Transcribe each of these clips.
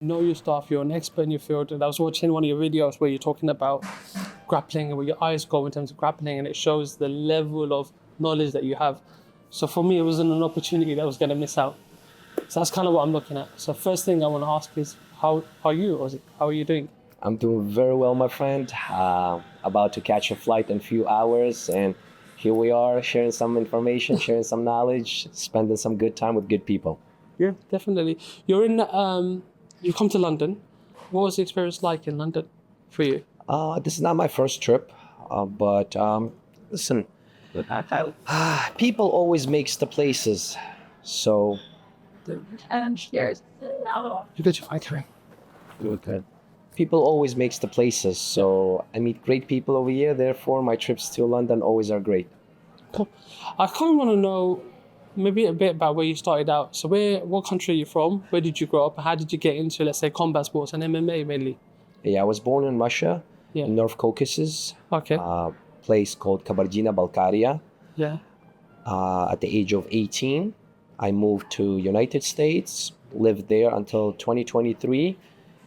know your stuff, you're an expert in your field. And I was watching one of your videos where you're talking about grappling and where your eyes go in terms of grappling, and it shows the level of knowledge that you have. So for me, it wasn't an opportunity that I was going to miss out. So that's kind of what I'm looking at. So first thing I want to ask is, how are you, Ozzy? How are you doing? I'm doing very well, my friend. About to catch a flight in a few hours, and here we are sharing some information, sharing some knowledge, spending some good time with good people. Yeah, definitely. You're in, you come to London. What was the experience like in London for you? This is not my first trip, but listen, people always makes the places. So And cheers. You got your fight ring. okay. People always makes the places. So I meet great people over here. Therefore, my trips to London always are great. Cool. I kind of want to know maybe a bit about where you started out. So what country are you from? Where did you grow up? How did you get into, let's say, combat sports and MMA mainly? Yeah, I was born in Russia, Yeah. in North Caucasus, Okay. place called Kabardina-Balkaria. Yeah. At the age of 18, I moved to United States, lived there until 2023.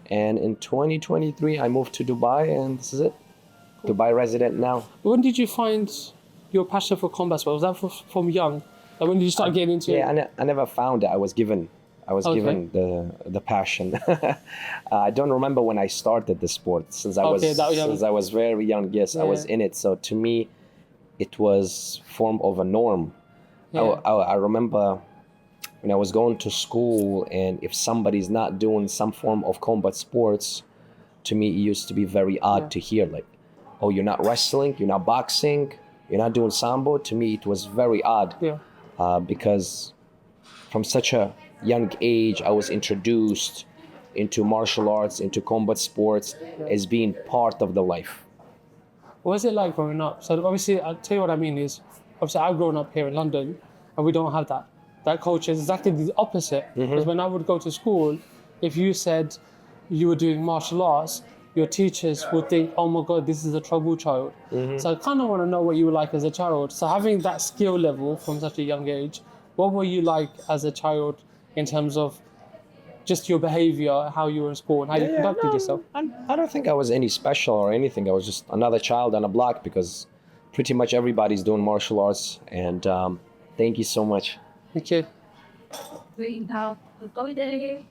And in 2023, I moved to Dubai, and this is it. Dubai resident now. When did you find your passion for combat sports? Was that from young? Like when did you start getting into it? Yeah, I never found it. I was given given the passion. I don't remember when I started the sport, since I was very young. Yes, I was in it. So to me, it was form of a norm. Yeah. I remember when I was going to school, and if somebody's not doing some form of combat sports, to me it used to be very odd to hear, like, oh, you're not wrestling, you're not boxing, you're not doing sambo. To me it was very odd. Yeah. Because from such a young age I was introduced into martial arts, into combat sports as being part of the life. What was it like growing up? So obviously, I'll tell you what I mean is, obviously I've grown up here in London and we don't have that. That culture is exactly the opposite. Because when I would go to school, if you said you were doing martial arts, your teachers would think, oh my God, this is a troubled child. So I kind of want to know what you were like as a child. So having that skill level from such a young age, what were you like as a child in terms of just your behavior, how you were in school, and how you conducted yourself? I don't think I was any special or anything. I was just another child on a block, because pretty much everybody's doing martial arts. And thank you so much. Okay. We have the holiday,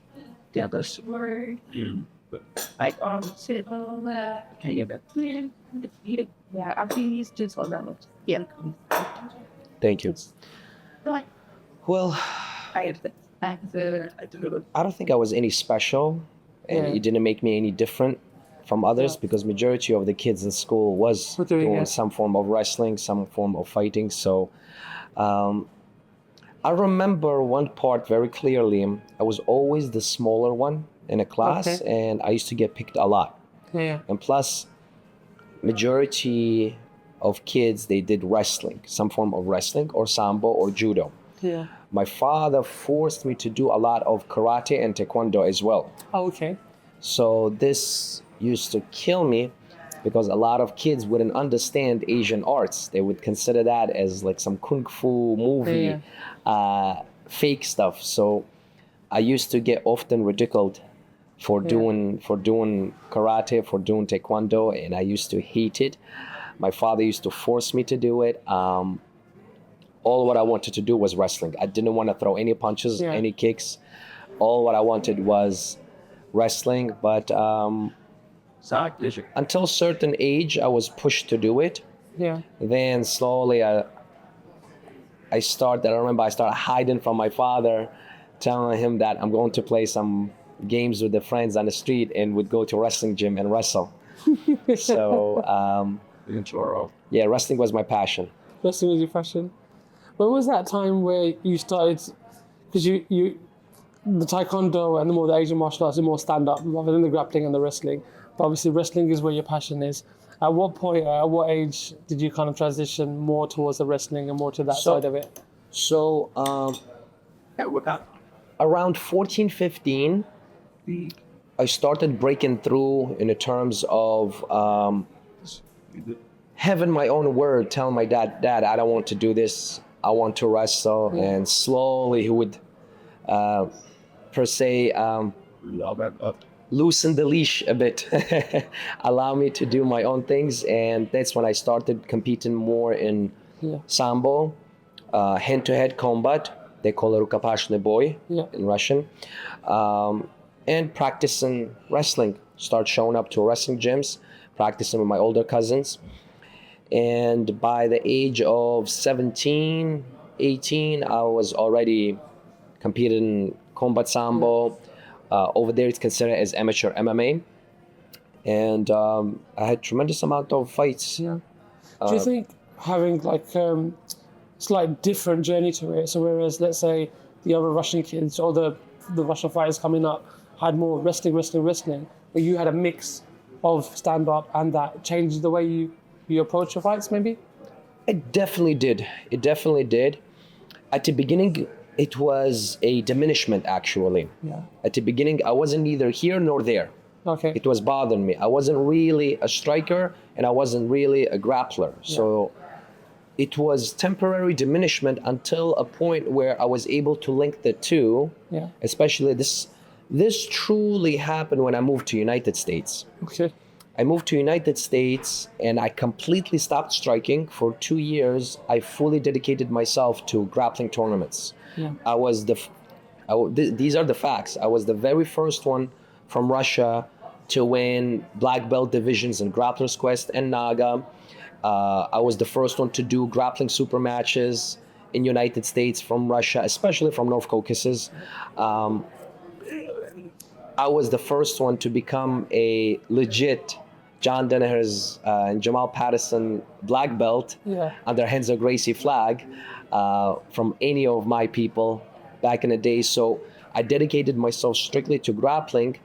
the other word. Like sit on can you yeah, I'm pleased to tell them. Yeah. Thank you. Like Well, I do. I don't think I was any special, and it didn't make me any different from others, because majority of the kids in school was doing some form of wrestling, some form of fighting. So I remember one part very clearly. I was always the smaller one in a class, and I used to get picked a lot. Yeah. And plus, majority of kids, they did wrestling, some form of wrestling or sambo or judo. Yeah. My father forced me to do a lot of karate and taekwondo as well. Oh, okay. So this used to kill me, because a lot of kids wouldn't understand Asian arts. They would consider that as like some kung fu movie, fake stuff. So I used to get often ridiculed for doing karate, for doing taekwondo, and I used to hate it. My father used to force me to do it. All what I wanted to do was wrestling. I didn't want to throw any punches, any kicks. All what I wanted was wrestling. But until certain age, I was pushed to do it. Yeah. Then slowly, I remember I started hiding from my father, telling him that I'm going to play some games with the friends on the street, and would go to wrestling gym and wrestle. So, yeah, wrestling was my passion. Wrestling was your passion. When was that time where you started, because you the taekwondo and the more the Asian martial arts are more stand-up rather than the grappling and the wrestling. But obviously wrestling is where your passion is. At what point, at what age did you kind of transition more towards the wrestling and more to that side of it? So, around 14, 15, I started breaking through in the terms of having my own word, telling my dad, I don't want to do this. I want to wrestle. And slowly he would, per se, loosen the leash a bit, allow me to do my own things, and that's when I started competing more in sambo, hand-to-head combat. They call it rukopashny boy in Russian, and practicing wrestling. Start showing up to wrestling gyms, practicing with my older cousins. And by the age of 17, 18, I was already competing in combat sambo. Over there, it's considered as amateur MMA. And I had tremendous amount of fights. Yeah. Do you think having like slight different journey to it? So whereas, let's say, the other Russian kids or the Russian fighters coming up had more wrestling, but you had a mix of stand-up, and that changed the way you approach your fights, maybe? It definitely did. At the beginning, it was a diminishment, actually. Yeah. At the beginning, I wasn't neither here nor there. Okay. It was bothering me. I wasn't really a striker, and I wasn't really a grappler. Yeah. So it was temporary diminishment until a point where I was able to link the two. Yeah. Especially this truly happened when I moved to United States. Okay. I moved to United States and I completely stopped striking for 2 years. I fully dedicated myself to grappling tournaments. Yeah. These are the facts. I was the very first one from Russia to win black belt divisions in Grappler's Quest and Naga. I was the first one to do grappling super matches in United States from Russia, especially from North Caucasus. I was the first one to become a legit John Danaher's and Jamal Patterson black belt under Renzo Gracie flag from any of my people back in the day. So I dedicated myself strictly to grappling.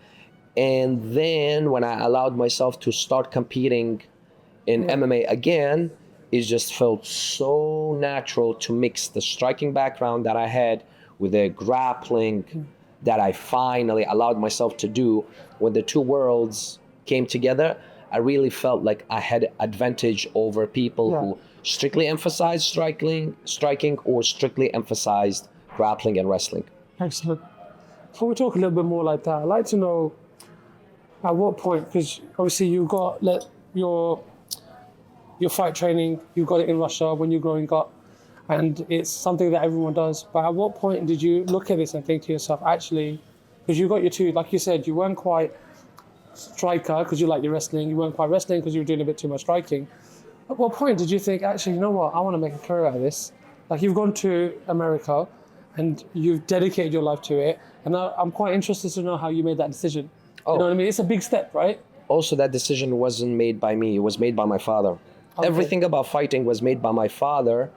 And then when I allowed myself to start competing in MMA again, it just felt so natural to mix the striking background that I had with the grappling that I finally allowed myself to do. When the two worlds came together, I really felt like I had advantage over people who strictly emphasized striking or strictly emphasized grappling and wrestling. Excellent. Before we talk a little bit more like that, I'd like to know at what point, because obviously you got your fight training, you got it in Russia when you're growing up, and it's something that everyone does. But at what point did you look at this and think to yourself, actually, because you got your two, like you said, you weren't quite striker because you like your wrestling, you weren't quite wrestling because you were doing a bit too much striking. At what point did you think, actually, you know what, I want to make a career out of this? Like, you've gone to America and you've dedicated your life to it, and I'm quite interested to know how you made that decision. You know what I mean? It's a big step, right? Also, that decision wasn't made by me, it was made by my father. Okay. Everything about fighting was made by my father.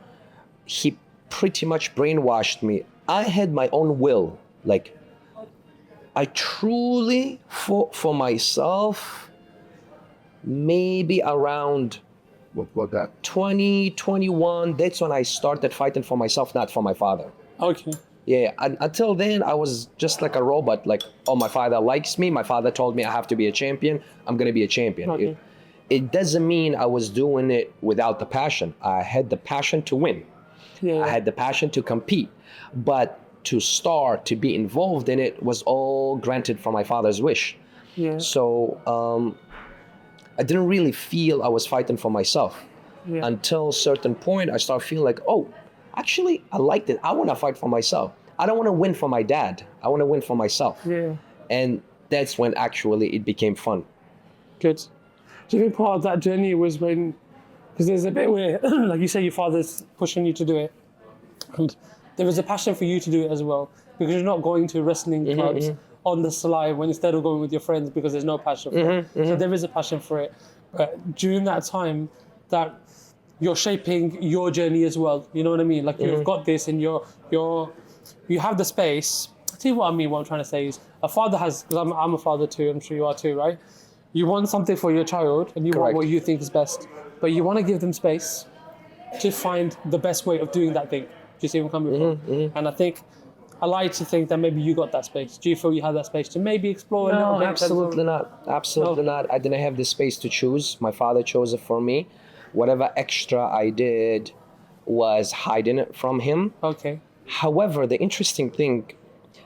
He pretty much brainwashed me. I had my own will. Like, I truly fought for myself maybe around 20, 21. That's when I started fighting for myself, not for my father. Okay. Yeah, until then, I was just like a robot. Like, oh, my father likes me. My father told me I have to be a champion. I'm going to be a champion. Okay. It doesn't mean I was doing it without the passion. I had the passion to win. I had the passion to compete. But to start, to be involved in it was all granted from my father's wish. Yeah. So I didn't really feel I was fighting for myself. Yeah. Until a certain point, I started feeling like, oh, actually, I liked it. I want to fight for myself. I don't want to win for my dad. I want to win for myself. Yeah. And that's when actually it became fun. Good. Do you think part of that journey was when, because there's a bit where, like you say, your father's pushing you to do it, and there is a passion for you to do it as well, because you're not going to wrestling clubs on the sly when instead of going with your friends because there's no passion for it. So there is a passion for it. But during that time, that you're shaping your journey as well. You know what I mean? Like you've got this, and you have the space. I'll tell you what I mean. What I'm trying to say is, a father has, because I'm a father too. I'm sure you are too, right? You want something for your child, and you want what you think is best, but you want to give them space to find the best way of doing that thing. Do you see where I'm coming from? And I think, I like to think that maybe you got that space. Do you feel you had that space to maybe explore a little bit? Absolutely not. Absolutely not. I didn't have the space to choose. My father chose it for me. Whatever extra I did was hiding it from him. Okay. However, the interesting thing,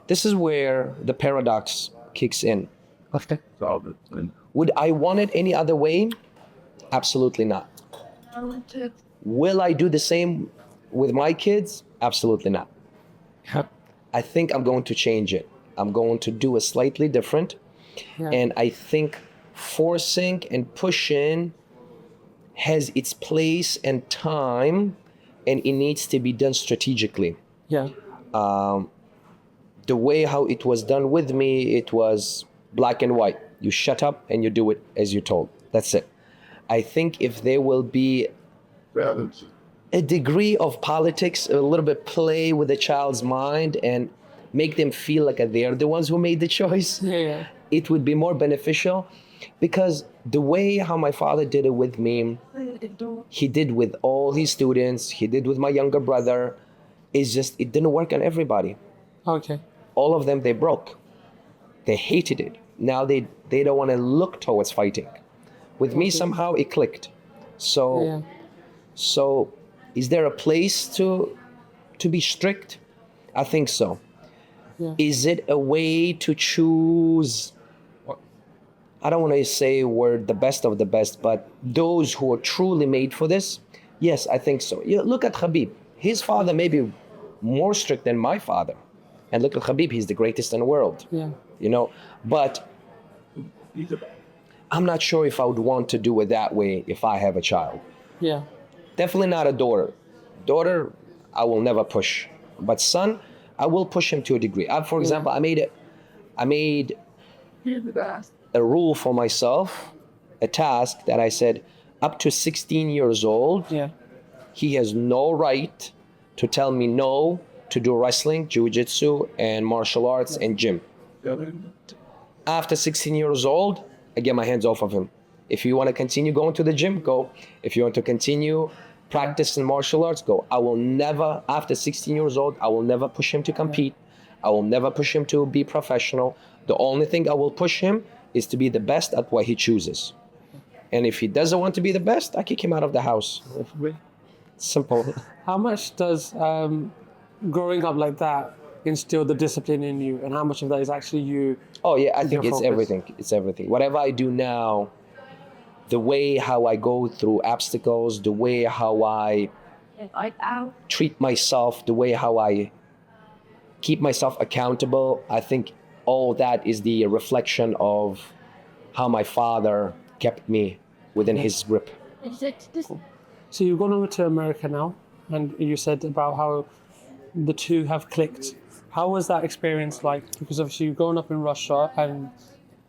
this is where the paradox kicks in. Okay. Would I want it any other way? Absolutely not. Will I do the same with my kids? Absolutely not. Yeah. I think I'm going to change it. I'm going to do it slightly different. Yeah. And I think forcing and pushing has its place and time, and it needs to be done strategically. Yeah. The way how it was done with me, it was black and white. You shut up and you do it as you're told. That's it. I think if there will be a degree of politics, a little bit play with the child's mind and make them feel like they're the ones who made the choice, Yeah. it would be more beneficial. Because the way how my father did it with me, he did with all his students, he did with my younger brother, it's just, it didn't work on everybody. Okay. All of them, they broke. They hated it. Now they don't want to look towards fighting. With me, somehow it clicked. So, Yeah. so is there a place to be strict? I think so. Yeah. Is it a way to choose? I don't want to say we're the best of the best, but those who are truly made for this, yes, I think so. You look at Habib. His father may be more strict than my father. And look at Habib, he's the greatest in the world. Yeah. You know, but I'm not sure if I would want to do it that way if I have a child. Yeah. Definitely not a daughter. Daughter, I will never push. But son, I will push him to a degree. For example, I made a rule for myself, a task that I said, up to 16 years old, Yeah. he has no right to tell me no to do wrestling, jiu-jitsu, and martial arts and gym. After 16 years old, I get my hands off of him. If you want to continue going to the gym, go. If you want to continue practicing martial arts, go. I will never, after 16 years old, I will never push him to compete. I will never push him to be professional. The only thing I will push him is to be the best at what he chooses. And if he doesn't want to be the best, I kick him out of the house. Simple. How much does growing up like that instill the discipline in you, and how much of that is actually you? Oh yeah, I think your it's focus? everything. It's everything. Whatever I do now, the way how I go through obstacles, the way how I treat myself, the way how I keep myself accountable, I think all that is the reflection of how my father kept me within his grip. So you've gone over to America now, and you said about how the two have clicked. How was that experience like? Because obviously you've grown up in Russia, and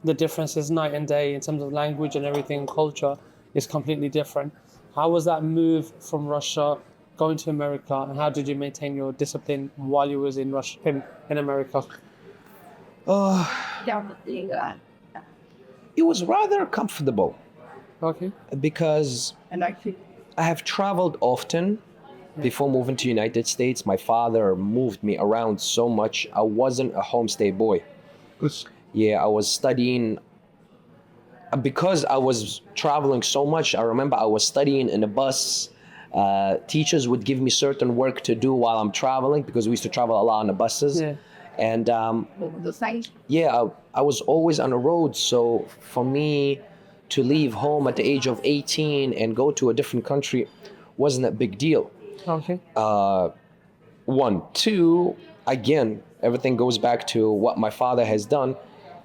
the difference is night and day in terms of language and everything. Culture is completely different. How was that move from Russia going to America, and how did you maintain your discipline while you was in Russia, in America? It was rather comfortable Okay. because I have traveled often before moving to United States. My father moved me around so much. I wasn't a homestay boy. Yeah, I was studying. Because I was traveling so much, I remember I was studying in a bus. Teachers would give me certain work to do while I'm traveling because we used to travel a lot on the buses. Yeah. And yeah, I was always on the road. So for me to leave home at the age of 18 and go to a different country wasn't a big deal. Okay. One. Two, again, everything goes back to what my father has done.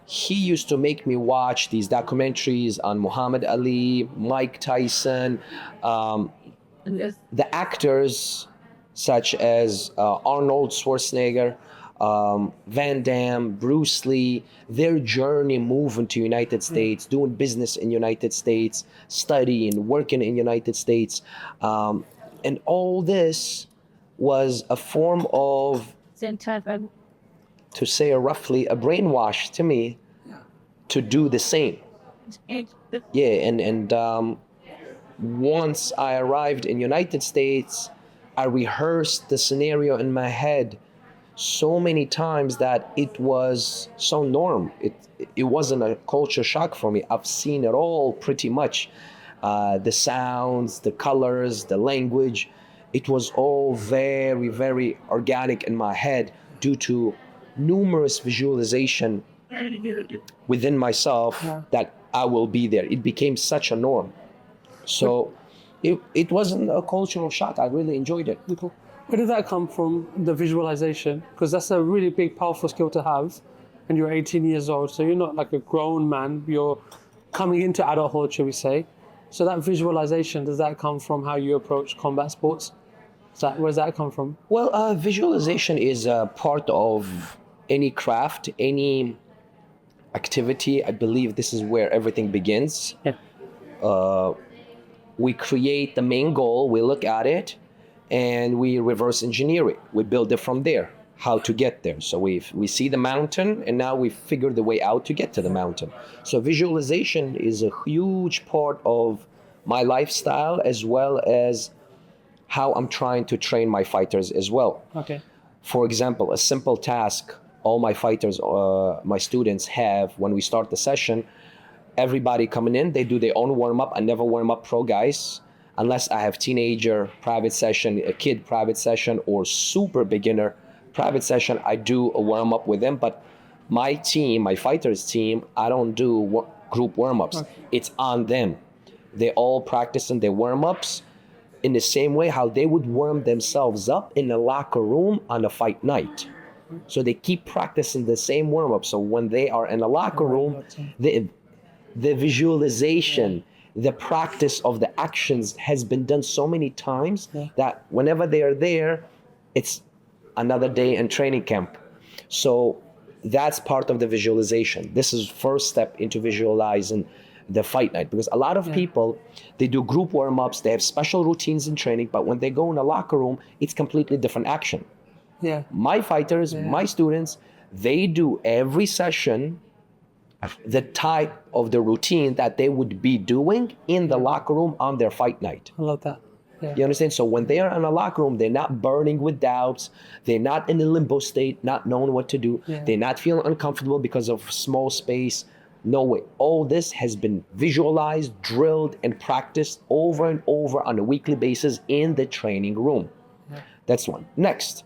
He used to make me watch these documentaries on Muhammad Ali, Mike Tyson, the actors such as Arnold Schwarzenegger, Van Damme, Bruce Lee, their journey moving to United States, doing business in United States, studying, working in United States. And all this was a form of, to say roughly, a brainwash to me to do the same. Yeah, and once I arrived in United States, I rehearsed the scenario in my head so many times that it was so norm. It wasn't a culture shock for me. I've seen it all pretty much. The sounds, the colors, the language. It was all very, very organic in my head due to numerous visualization within myself that I will be there. It became such a norm. So it wasn't a cultural shock. I really enjoyed it. Cool. Where did that come from, the visualization? Because that's a really big, powerful skill to have. And you're 18 years old, so you're not like a grown man. You're coming into adulthood, shall we say. So that visualization, does that come from how you approach combat sports? Where does that come from? Well, visualization is a part of any craft, any activity. I believe this is where everything begins. Yeah. We create the main goal, we look at it, and we reverse engineer it. We build it from there, how to get there. So we see the mountain, and now we figure the way out to get to the mountain. So visualization is a huge part of my lifestyle, as well as how I'm trying to train my fighters as well. Okay. For example, a simple task all my fighters, my students have when we start the session, everybody coming in, they do their own warm-up. I never warm up pro guys unless I have teenager private session, a kid private session, or super beginner private session. I do a warm-up with them, but my team, my fighters team, I don't do group warm-ups. Okay. It's on them. They all practicing their warm-ups in the same way how they would warm themselves up in the locker room on a fight night. So they keep practicing the same warm-up. So when they are in the locker room, the visualization, the practice of the actions has been done so many times that whenever they are there, it's another day in training camp. So that's part of the visualization. This is first step into visualizing the fight night, because a lot of people, they do group warm-ups, they have special routines in training, but when they go in the locker room, it's completely different action. My fighters, my students, they do every session the type of the routine that they would be doing in the locker room on their fight night. I love that. You understand? So when they are in a locker room, they're not burning with doubts. They're not in a limbo state, not knowing what to do. They're not feeling uncomfortable because of small space. No way. All this has been visualized, drilled, and practiced over and over on a weekly basis in the training room. That's one. Next,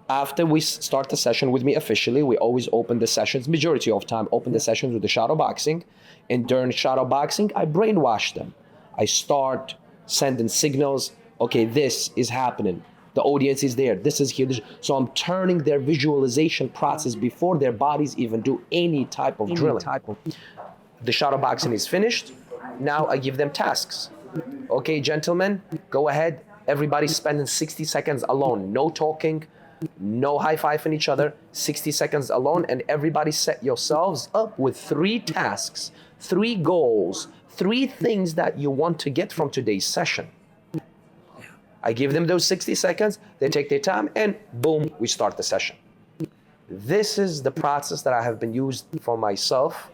after we start the session with me officially, we always open the sessions, majority of time, open the sessions with the shadow boxing. And during shadow boxing, I brainwash them. I start sending signals. Okay, this is happening. The audience is there. This is here. So I'm turning their visualization process before their bodies even do any type of drilling. The shadow boxing is finished. Now I give them tasks. Okay, gentlemen, go ahead. Everybody's spending 60 seconds alone. No talking, no high-fiving each other. 60 seconds alone, and everybody set yourselves up with 3 tasks, 3 goals, 3 things that you want to get from today's session. I give them those 60 seconds, they take their time, and boom, we start the session. This is the process that I have been used for myself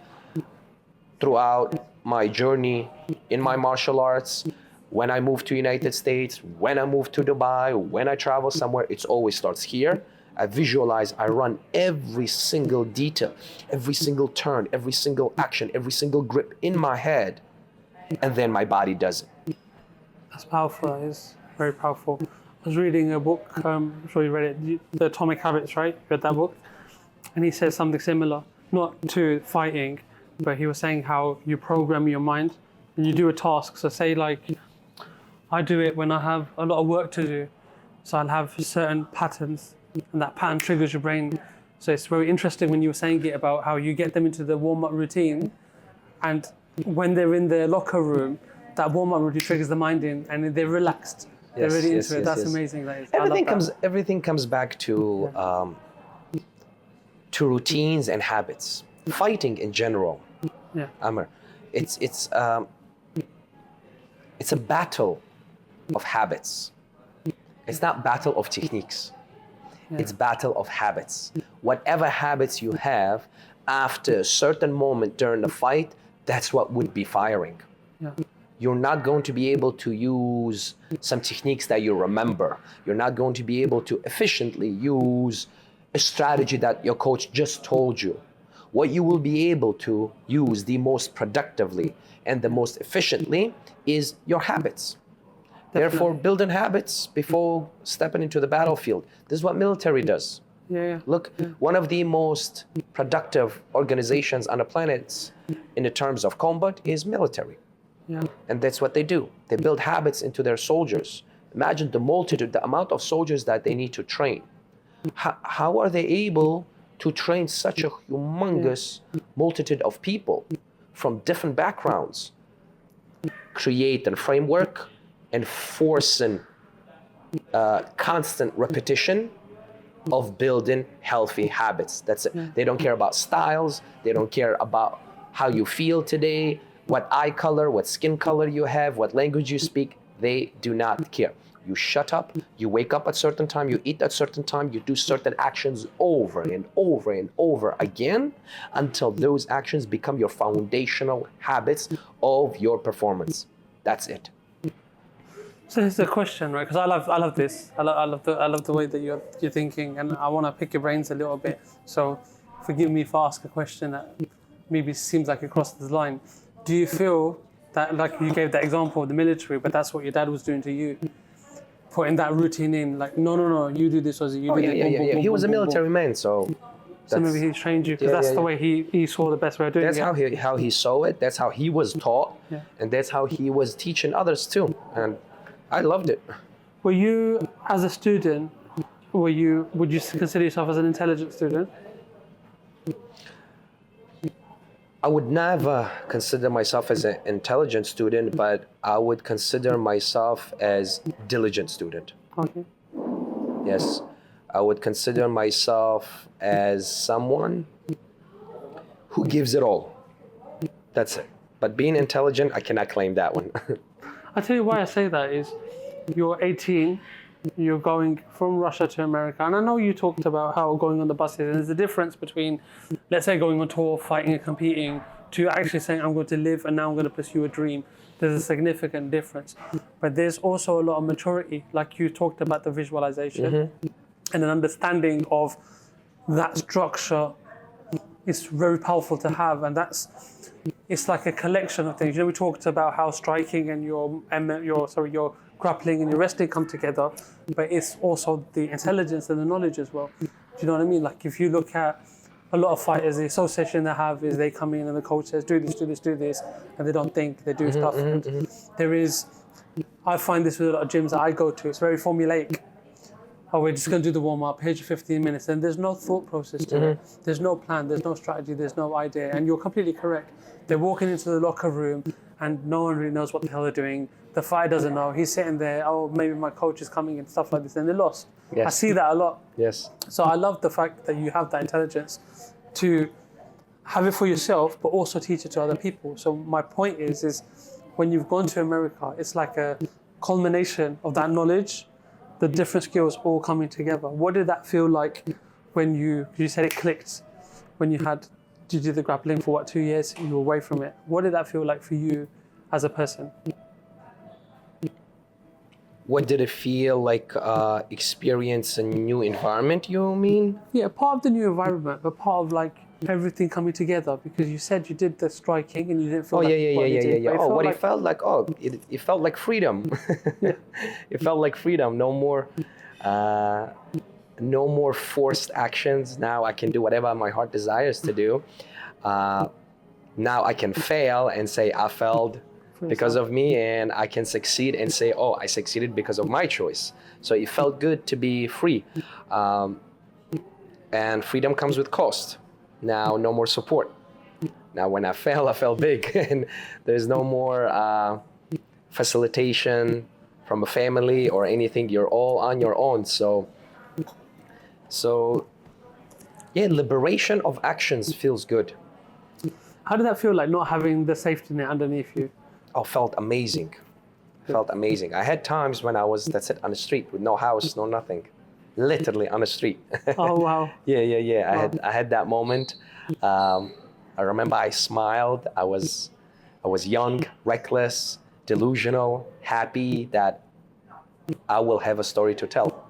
throughout my journey in my martial arts. When I move to United States, when I move to Dubai, when I travel somewhere, it always starts here. I visualize, I run every single detail, every single turn, every single action, every single grip in my head, and then my body does it. That's powerful. It's very powerful. I was reading a book, I'm sure you read it, The Atomic Habits, right? You read that book? And he says something similar, not to fighting, but he was saying how you program your mind and you do a task. So say like, I do it when I have a lot of work to do. So I'll have certain patterns, and that pattern triggers your brain. So it's very interesting when you were saying it about how you get them into the warm-up routine, and when they're in their locker room, that warm-up routine triggers the mind in, and they're relaxed. They're really into it. That's amazing. That is. Everything comes back to routines and habits. Fighting in general, Amr, it's a battle of habits. It's not battle of techniques. It's battle of habits. Whatever habits you have, after a certain moment during the fight, that's what would be firing. You're not going to be able to use some techniques that you remember. You're not going to be able to efficiently use a strategy that your coach just told you. What you will be able to use the most productively and the most efficiently is your habits. Therefore, building habits before stepping into the battlefield. This is what military does. Yeah. Look, one of the most productive organizations on the planet in the terms of combat is military. Yeah. And that's what they do. They build habits into their soldiers. Imagine the multitude, the amount of soldiers that they need to train. How are they able to train such a humongous multitude of people from different backgrounds? Create a framework and force constant repetition of building healthy habits. That's it. They don't care about styles. They don't care about how you feel today, what eye color, what skin color you have, what language you speak. They do not care. You shut up, you wake up at a certain time, you eat at a certain time, you do certain actions over and over and over again until those actions become your foundational habits of your performance. That's it. So here's the question, right? Because I love this. I love the way that you're thinking, and I want to pick your brains a little bit. So forgive me if I ask a question that maybe seems like it crosses the line. Do you feel that, like you gave that example of the military, but that's what your dad was doing to you, putting that routine in, like no, you do this, Ozzy, you do this. Yeah. He was a military man, so. So maybe he trained you because that's the way he saw the best way of doing it. That's how he saw it. That's how he was taught, and that's how he was teaching others too. And I loved it. Were you, as a student, would you consider yourself as an intelligent student? I would never consider myself as an intelligent student, but I would consider myself as diligent student. Okay. Yes, I would consider myself as someone who gives it all. That's it. But being intelligent, I cannot claim that one. I'll tell you why I say that is, you're 18, you're going from Russia to America, and I know you talked about how going on the buses, and there's a difference between, let's say, going on tour, fighting and competing, to actually saying, I'm going to live and now I'm going to pursue a dream. There's a significant difference. But there's also a lot of maturity, like you talked about the visualization, and an understanding of that structure is very powerful to have, and it's like a collection of things. You know, we talked about how striking and your grappling and your wrestling come together, but it's also the intelligence and the knowledge as well. Do you know what I mean? Like if you look at a lot of fighters, the association they have is they come in and the coach says, do this, and they don't think, they do stuff. And I find this with a lot of gyms that I go to, it's very formulaic. Oh, we're just going to do the warm-up, here's your 15 minutes, and there's no thought process to it. There's no plan, there's no strategy, there's no idea, and you're completely correct. They're walking into the locker room and no one really knows what the hell they're doing. The fighter doesn't know, he's sitting there, oh, maybe my coach is coming and stuff like this, and they're lost. Yes. I see that a lot. Yes. So I love the fact that you have that intelligence to have it for yourself, but also teach it to other people. So my point is when you've gone to America, it's like a culmination of that knowledge, the different skills all coming together. What did that feel like when you said it clicked, when you did the grappling for 2 years, you were away from it. What did that feel like for you as a person? What did it feel like experience a new environment, you mean? Yeah, part of the new environment, but part of like everything coming together, because you said you did the striking and you didn't feel yeah. Oh, what it felt like, it felt like freedom. It felt like freedom. No more forced actions. Now I can do whatever my heart desires to do. Now I can fail and say I failed because of me, and I can succeed and say, oh, I succeeded because of my choice. So it felt good to be free. And freedom comes with cost. Now, no more support. Now, when I fell big, and there's no more facilitation from a family or anything. You're all on your own. So yeah, liberation of actions feels good. How did that feel like not having the safety net underneath you? Oh, felt amazing. I had times when I was, that's it, on the street with no house, no nothing. Literally on the street. Oh, wow. Yeah. Wow. I had that moment. I remember I smiled. I was young, reckless, delusional, happy that I will have a story to tell.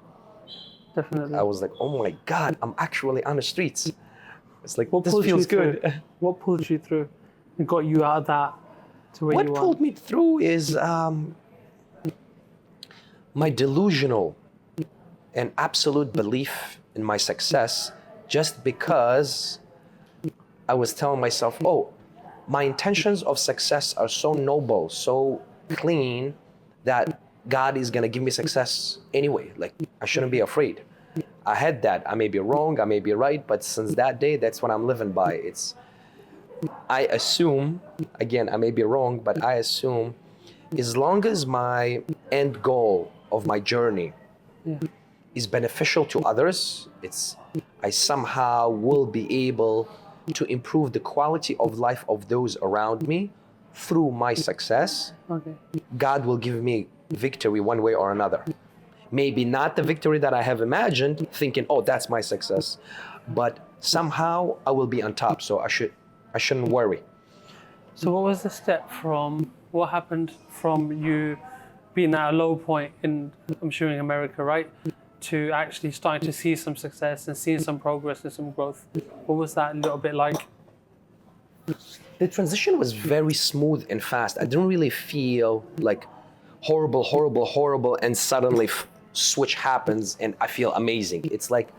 Definitely. I was like, oh my God, I'm actually on the streets. It's like, what this feels good. What pulled you through and got you out of that to where you are? What pulled me through is my delusional and absolute belief in my success just because I was telling myself, oh, my intentions of success are so noble, so clean, that God is gonna give me success anyway. Like, I shouldn't be afraid. I had that. I may be wrong, I may be right, but since that day, that's what I'm living by. I assume, again, I may be wrong, but I assume as long as my end goal of my journey is beneficial to others, I somehow will be able to improve the quality of life of those around me through my success. Okay. God will give me victory one way or another. Maybe not the victory that I have imagined, thinking, oh, that's my success, but somehow I will be on top, so I shouldn't worry. So what was the step from, what happened from you being at a low point in, I'm sure in America, right? To actually starting to see some success and seeing some progress and some growth? What was that a little bit like? The transition was very smooth and fast. I didn't really feel like horrible, and suddenly switch happens and I feel amazing. It's like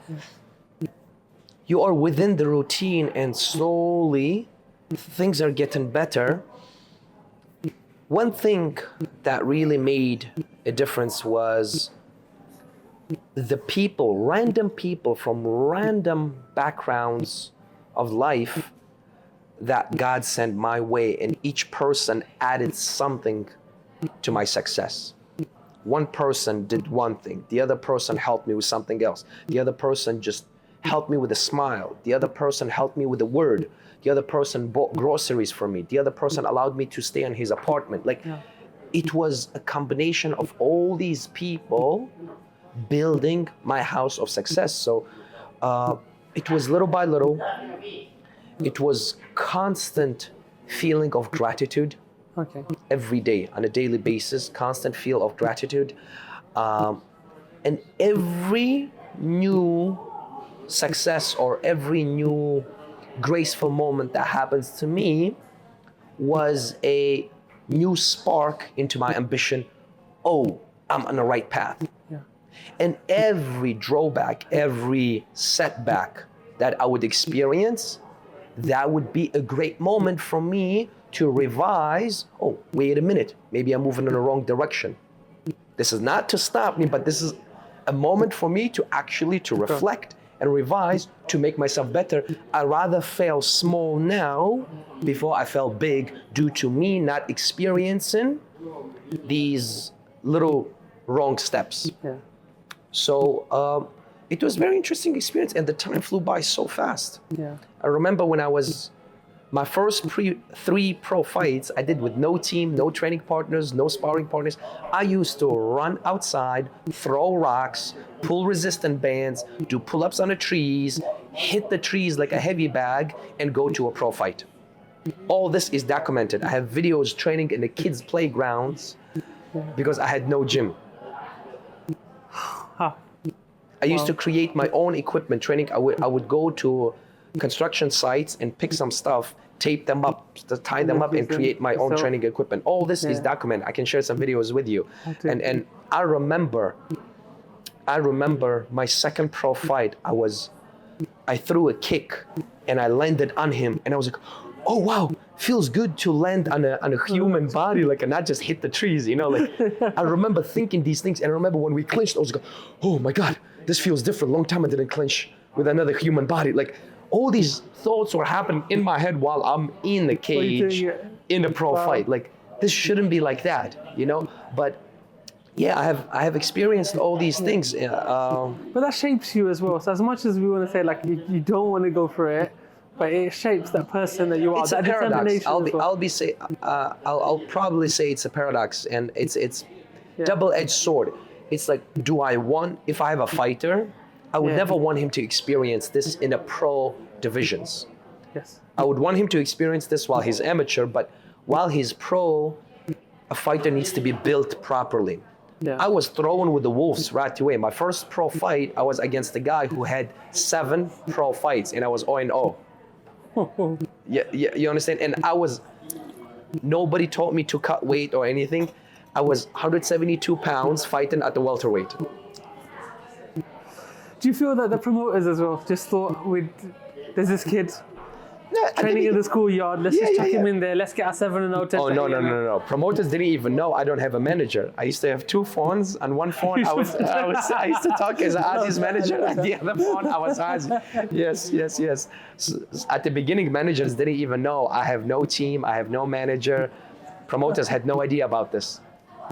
you are within the routine and slowly things are getting better. One thing that really made a difference was the people, random people from random backgrounds of life that God sent my way, and each person added something to my success. One person did one thing, the other person helped me with something else, the other person just helped me with a smile, the other person helped me with a word, the other person bought groceries for me, the other person allowed me to stay in his apartment. It was a combination of all these people building my house of success. So it was little by little. It was constant feeling of gratitude. Okay. Every day, on a daily basis, constant feel of gratitude. And every new success or every new graceful moment that happens to me was a new spark into my ambition. Oh, I'm on the right path. Yeah. And every drawback, every setback that I would experience, that would be a great moment for me to revise. Oh, wait a minute, maybe I'm moving in the wrong direction. This is not to stop me, but this is a moment for me to actually reflect and revise to make myself better. I rather fail small now before I fail big due to me not experiencing these little wrong steps. Yeah. So it was a very interesting experience, and the time flew by so fast. Yeah. I remember when I was, my first 3 pro fights I did with no team, no training partners, no sparring partners. I used to run outside, throw rocks, pull resistant bands, do pull-ups on the trees, hit the trees like a heavy bag, and go to a pro fight. All this is documented. I have videos training in the kids' playgrounds because I had no gym. I used to create my own equipment training. I would go to construction sites and pick some stuff, tape them up, tie them up, and create my own training equipment. All this is documented. I can share some videos with you. And I remember my second pro fight. I threw a kick and I landed on him, and I was like, oh wow, feels good to land on a human body, like, and not just hit the trees, you know. Like, I remember thinking these things, and I remember when we clinched, I was like, oh my God, this feels different. Long time I didn't clinch with another human body. Like, all these thoughts were happening in my head while I'm in the cage in a pro fight. Like, this shouldn't be like that, you know. But yeah, I have experienced all these things. But that shapes you as well. So as much as we want to say, like, you don't want to go for it, but it shapes that person that you are. It's that a paradox. determination. I'll probably say it's a paradox, and it's double-edged sword. It's like, if I have a fighter, I would never want him to experience this in a pro divisions. Yes. I would want him to experience this while he's amateur, but while he's pro, a fighter needs to be built properly. Yeah. I was thrown with the wolves right away. My first pro fight, I was against a guy who had 7 pro fights, and I was 0-0. Yeah, you understand? And nobody taught me to cut weight or anything. I was 172 pounds fighting at the welterweight. Do you feel that the promoters as well just thought there's this kid Yeah, training in the schoolyard, let's just chuck him in there, let's get a 7-0 test. Oh no! Promoters didn't even know I don't have a manager. I used to have 2 phones. On one phone, I used to talk as Ozzy's manager. At the other phone, I was Ozzy. Yes. So, at the beginning, managers didn't even know I have no team. I have no manager. Promoters had no idea about this.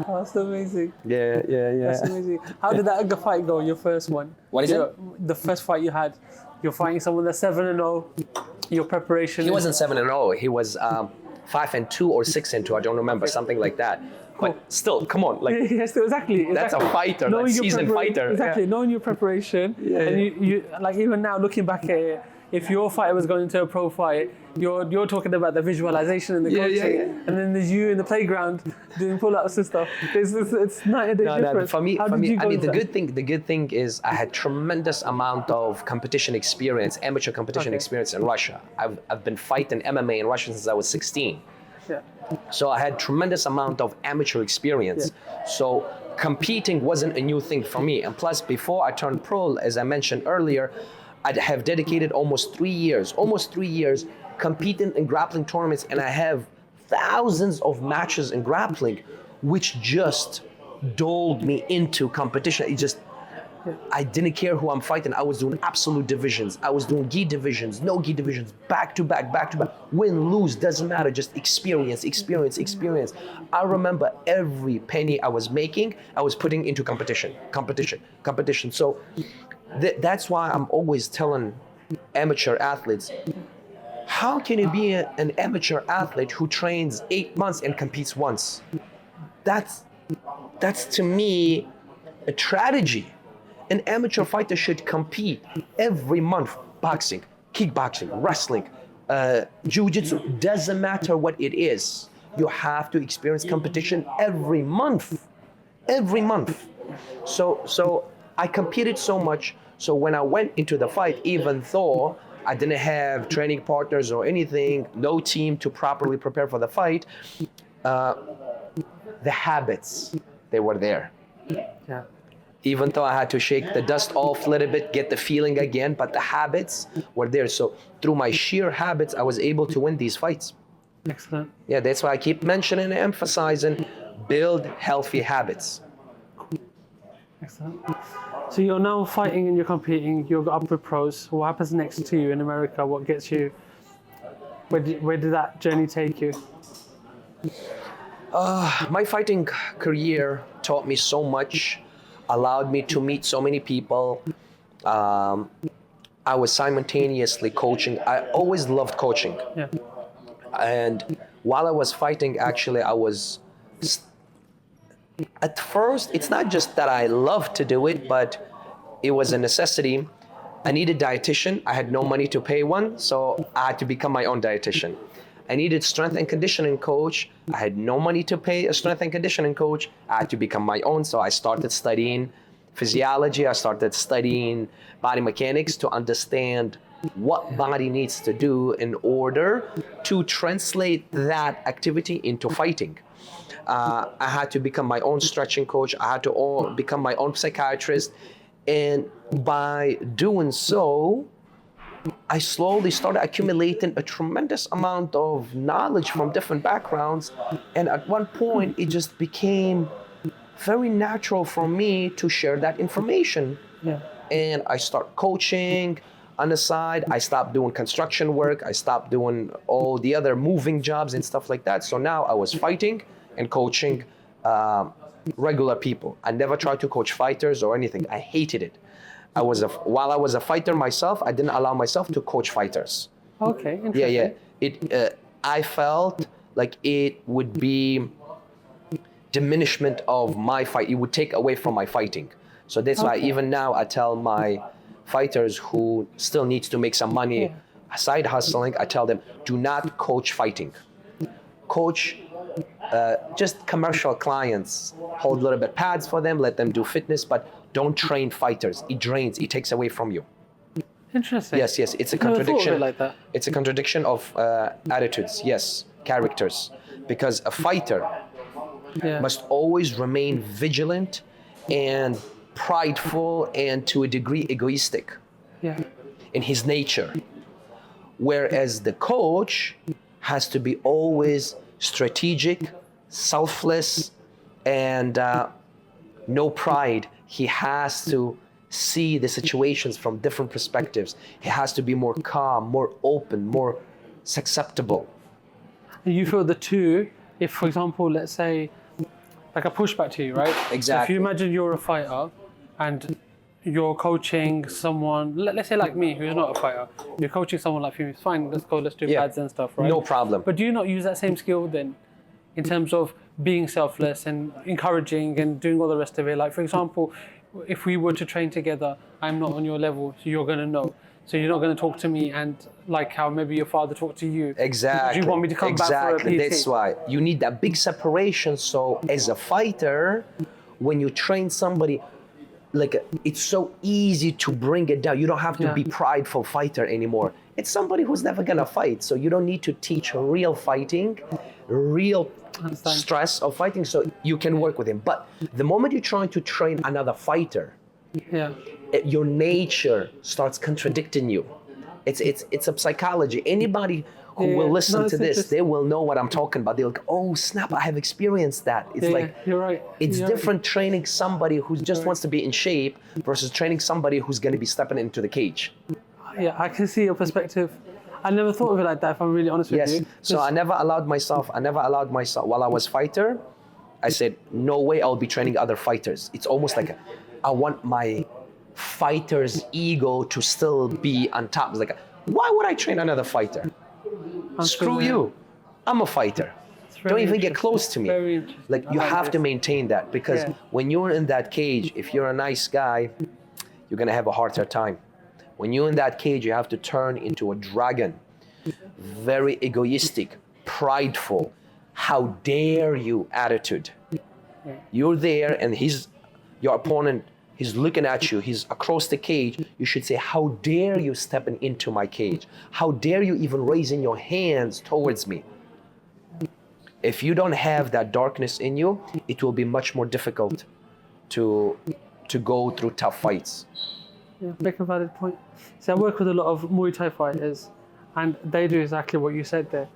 Oh, that's amazing. Yeah. That's amazing. How did that fight go? Your first one? What is it? The first fight you had. You're fighting someone that's 7-0. Your preparation. He wasn't 7-0. He was 5-2 or 6-2. I don't remember, something like that. But still, come on, like yes, exactly. that's a fighter, knowing that's your seasoned fighter. Exactly, Yeah. knowing your preparation, and you like even now looking back at it, if your fighter was going into a pro fight, you're talking about the visualization and the coaching, and then there's you in the playground doing pull-ups and stuff. It's night and day difference. For me, I mean, the good thing is I had tremendous amount of competition experience, amateur competition experience in Russia. I've been fighting MMA in Russia since I was 16. Yeah. So I had tremendous amount of amateur experience. So competing wasn't a new thing for me. And plus, before I turned pro, as I mentioned earlier, I have dedicated almost 3 years competing in grappling tournaments, and I have thousands of matches in grappling, which just doled me into competition. I didn't care who I'm fighting. I was doing absolute divisions. I was doing gi divisions, no gi divisions, back to back. Win, lose, doesn't matter. Just experience. I remember every penny I was making, I was putting into competition. So that's why I'm always telling amateur athletes, how can you be an amateur athlete who trains 8 months and competes once? That's to me a tragedy. An amateur fighter should compete every month. Boxing, kickboxing, wrestling, jiu-jitsu, doesn't matter what it is. You have to experience competition every month. So I competed so much. So when I went into the fight, even though I didn't have training partners or anything, no team to properly prepare for the fight, the habits, they were there. Yeah. Even though I had to shake the dust off a little bit, get the feeling again, but the habits were there. So through my sheer habits, I was able to win these fights. Excellent. Yeah, that's why I keep mentioning and emphasizing, build healthy habits. Excellent. So you're now fighting and you're competing, you're up with pros. What happens next to you in America? What gets you, where did that journey take you? My fighting career taught me so much, allowed me to meet so many people. I was simultaneously coaching. I always loved coaching. Yeah. And while I was fighting, actually, at first, it's not just that I loved to do it, but it was a necessity. I needed a dietitian. I had no money to pay one, so I had to become my own dietitian. I needed strength and conditioning coach. I had no money to pay a strength and conditioning coach. I had to become my own, so I started studying physiology. I started studying body mechanics to understand what body needs to do in order to translate that activity into fighting. I had to become my own stretching coach. I had to become my own psychiatrist. And by doing so, I slowly started accumulating a tremendous amount of knowledge from different backgrounds. And at one point, it just became very natural for me to share that information. Yeah. And I start coaching on the side. I stopped doing construction work. I stopped doing all the other moving jobs and stuff like that. So now I was fighting and coaching regular people. I never tried to coach fighters or anything. I hated it. While I was a fighter myself, I didn't allow myself to coach fighters. Okay, interesting. Yeah. I felt like it would be diminishment of my fight. It would take away from my fighting. So that's why even now I tell my fighters who still needs to make some money, side hustling, I tell them, do not coach fighting. Coach just commercial clients. Hold a little bit pads for them, let them do fitness, but don't train fighters. It drains, it takes away from you. Interesting. Yes, it's a I never thought of contradiction. it like that. It's a contradiction of attitudes, yes, characters. Because a fighter must always remain vigilant and prideful and to a degree egoistic Yeah. in his nature. Whereas the coach has to be always strategic, selfless, and no pride. He has to see the situations from different perspectives. He has to be more calm, more open, more acceptable. And you feel the two, if for example, let's say, like a pushback to you, right? So if Exactly. you imagine you're a fighter and you're coaching someone, let's say like me, who's not a fighter, you're coaching someone like me, it's fine, let's go, let's do Yeah. pads and stuff, right? No problem. But do you not use that same skill then in terms of being selfless and encouraging and doing all the rest of it? Like, for example, if we were to train together, I'm not on your level, so you're going to know. So you're not going to talk to me and like how maybe your father talked to you. Exactly. Do you want me to come back for a PT? That's why you need that big separation. So as a fighter, when you train somebody, like it's so easy to bring it down. You don't have to be prideful fighter anymore. It's somebody who's never gonna fight. So you don't need to teach real fighting, real stress of fighting. So you can work with him. But the moment you're trying to train another fighter, Yeah. your nature starts contradicting you. It's a psychology. Anybody who will listen to this, they will know what I'm talking about. They'll go, oh snap, I have experienced that. It's like, you're right. it's You're different training somebody who just wants to be in shape versus training somebody who's going to be stepping into the cage. Right. Yeah, I can see your perspective. I never thought of it like that, if I'm really honest with you. So I never allowed myself, while I was fighter, I said, no way I'll be training other fighters. It's almost like I want my fighter's ego to still be on top. It's like, why would I train another fighter? Screw you. I'm a fighter. Don't even get close to me. Very interesting. Like you have to maintain that because when you're in that cage, if you're a nice guy, you're gonna have a harder time. When you're in that cage, you have to turn into a dragon. Very egoistic, prideful. How dare you attitude. You're there and your opponent, he's looking at you, he's across the cage. You should say, how dare you stepping into my cage? How dare you even raising your hands towards me? If you don't have that darkness in you, it will be much more difficult to go through tough fights. Yeah, make a valid point. See, I work with a lot of Muay Thai fighters, and they do exactly what you said there.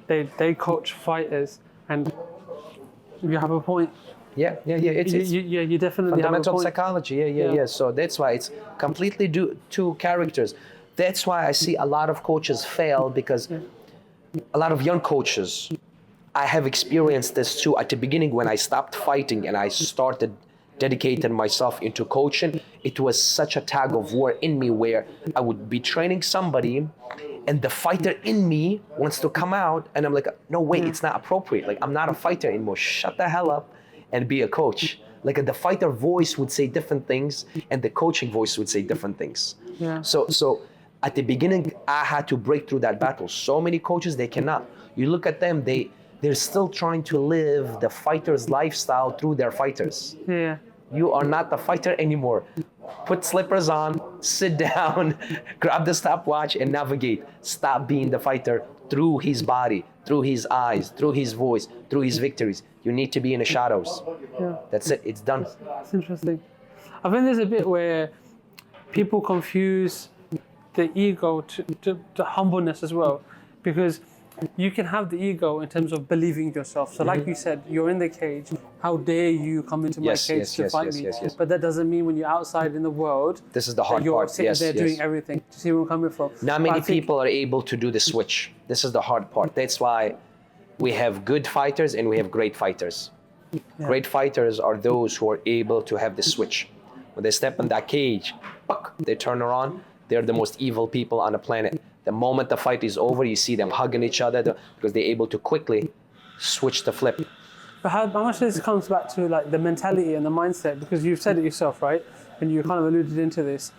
They coach fighters, and you have a point. Yeah. It's You definitely have a fundamental point. psychology. Yeah. So that's why it's completely two characters. That's why I see a lot of coaches fail because a lot of young coaches, I have experienced this too. At the beginning, when I stopped fighting and I started dedicating myself into coaching, it was such a tug of war in me where I would be training somebody and the fighter in me wants to come out and I'm like, no, wait, it's not appropriate. Like, I'm not a fighter anymore. Shut the hell up and be a coach. Like the fighter voice would say different things and the coaching voice would say different things. Yeah. So at the beginning, I had to break through that battle. So many coaches, they cannot. You look at them, they're still trying to live the fighter's lifestyle through their fighters. Yeah. You are not the fighter anymore. Put slippers on, sit down, grab the stopwatch and navigate. Stop being the fighter through his body, through his eyes, through his voice, through his victories. You need to be in the shadows. Yeah. That's it, it's done. It's interesting. I think there's a bit where people confuse the ego to humbleness as well, because you can have the ego in terms of believing yourself. So like you said, you're in the cage. How dare you come into my cage to fight me? Yes. But that doesn't mean when you're outside in the world, This is the hard that you're part. sitting there doing everything. Do you see where I'm coming from? Not But many I think- people are able to do the switch. This is the hard part. That's why we have good fighters and we have great fighters. Great fighters are those who are able to have the switch. When they step in that cage, they turn around, they're the most evil people on the planet. The moment the fight is over, you see them hugging each other because they're able to quickly switch the flip. But how much of this comes back to like the mentality and the mindset? Because you've said it yourself, right? And you kind of alluded into this.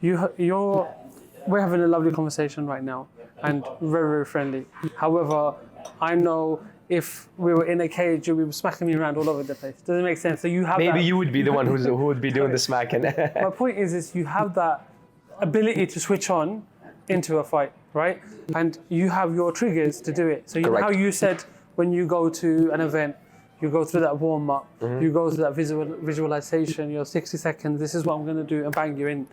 We're having a lovely conversation right now, and very, very friendly. However, I know if we were in a cage, you'd be smacking me around all over the place. Does it make sense? So you have Maybe that, you would be the one who would be doing the smacking. My point is you have that ability to switch on into a fight, right? And you have your triggers to do it. So you know Correct. how you said when you go to an event, you go through that warm up, you go through that visualization, your 60 seconds, this is what I'm going to do, and bang, you're in.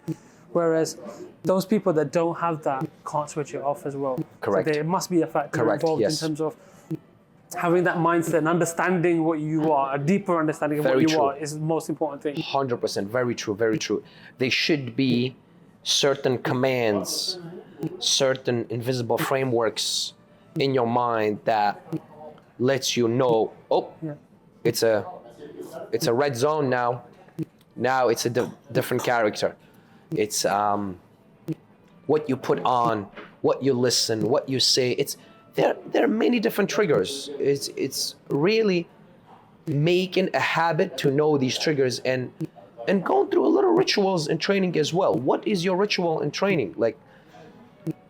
Whereas those people that don't have that can't switch it off as well. Correct. So there must be a factor involved in terms of having that mindset and understanding what you are, a deeper understanding of what you are is the most important thing. 100%, very true, very true. There should be certain commands, certain invisible frameworks in your mind that lets you know, it's a red zone now. Now it's a different character. It's what you put on, what you listen, what you say. There are many different triggers. It's really making a habit to know these triggers and going through a little rituals in training as well. What is your ritual in training? Like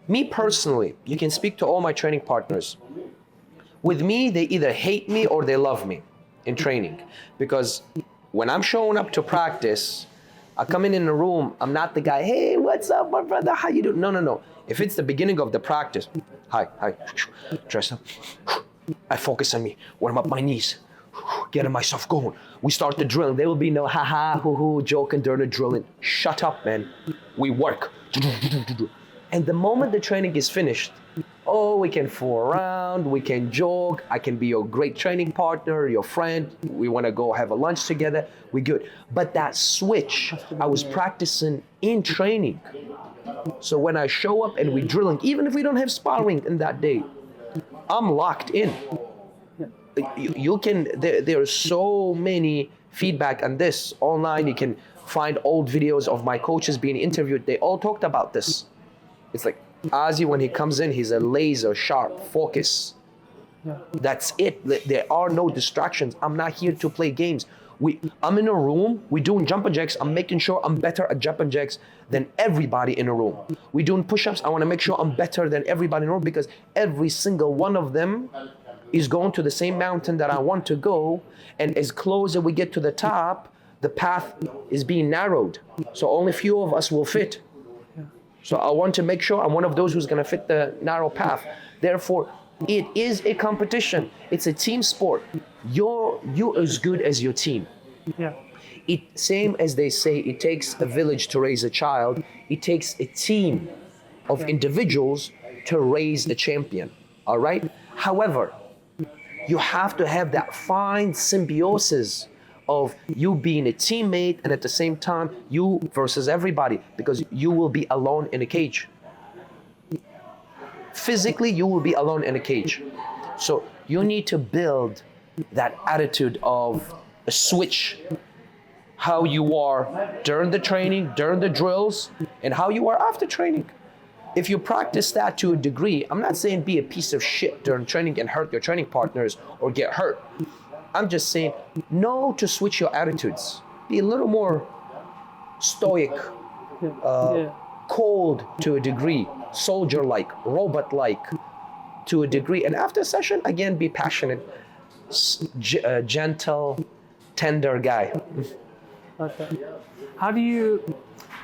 me personally, you can speak to all my training partners. With me, they either hate me or they love me in training, because when I'm showing up to practice, I come in a room, I'm not the guy, hey, what's up, my brother, how you doing? No. If it's the beginning of the practice, hi, dress up. I focus on me, warm up my knees, getting myself going. We start the drill. There will be no ha-ha, hoo-hoo, joking during the drilling. Shut up, man. We work. And the moment the training is finished, we can fool around, we can joke, I can be your great training partner, your friend, we want to go have a lunch together, we good. But that switch, I was practicing in training. So when I show up and we're drilling, even if we don't have sparring in that day, I'm locked in. You can, there are so many feedback on this online. You can find old videos of my coaches being interviewed. They all talked about this. It's like, Ozzy, when he comes in, he's a laser sharp focus. That's it. There are no distractions. I'm not here to play games. I'm in a room, we're doing jumping jacks. I'm making sure I'm better at jumping jacks than everybody in a room. We're doing push-ups. I want to make sure I'm better than everybody in a room, because every single one of them is going to the same mountain that I want to go. And as close as we get to the top, the path is being narrowed. So only few of us will fit. So I want to make sure I'm one of those who's going to fit the narrow path. Therefore, it is a competition. It's a team sport. You're as good as your team. Yeah. Same as they say, it takes a village to raise a child. It takes a team of individuals to raise a champion. All right? However, you have to have that fine symbiosis of you being a teammate and at the same time you versus everybody, because you will be alone in a cage. Physically, you will be alone in a cage. So you need to build that attitude of a switch, how you are during the training, during the drills, and how you are after training. If you practice that to a degree, I'm not saying be a piece of shit during training and hurt your training partners or get hurt. I'm just saying, know to switch your attitudes. Be a little more stoic, cold to a degree, soldier-like, robot-like to a degree. And after a session, again, be passionate, gentle, tender guy. Okay. How do you,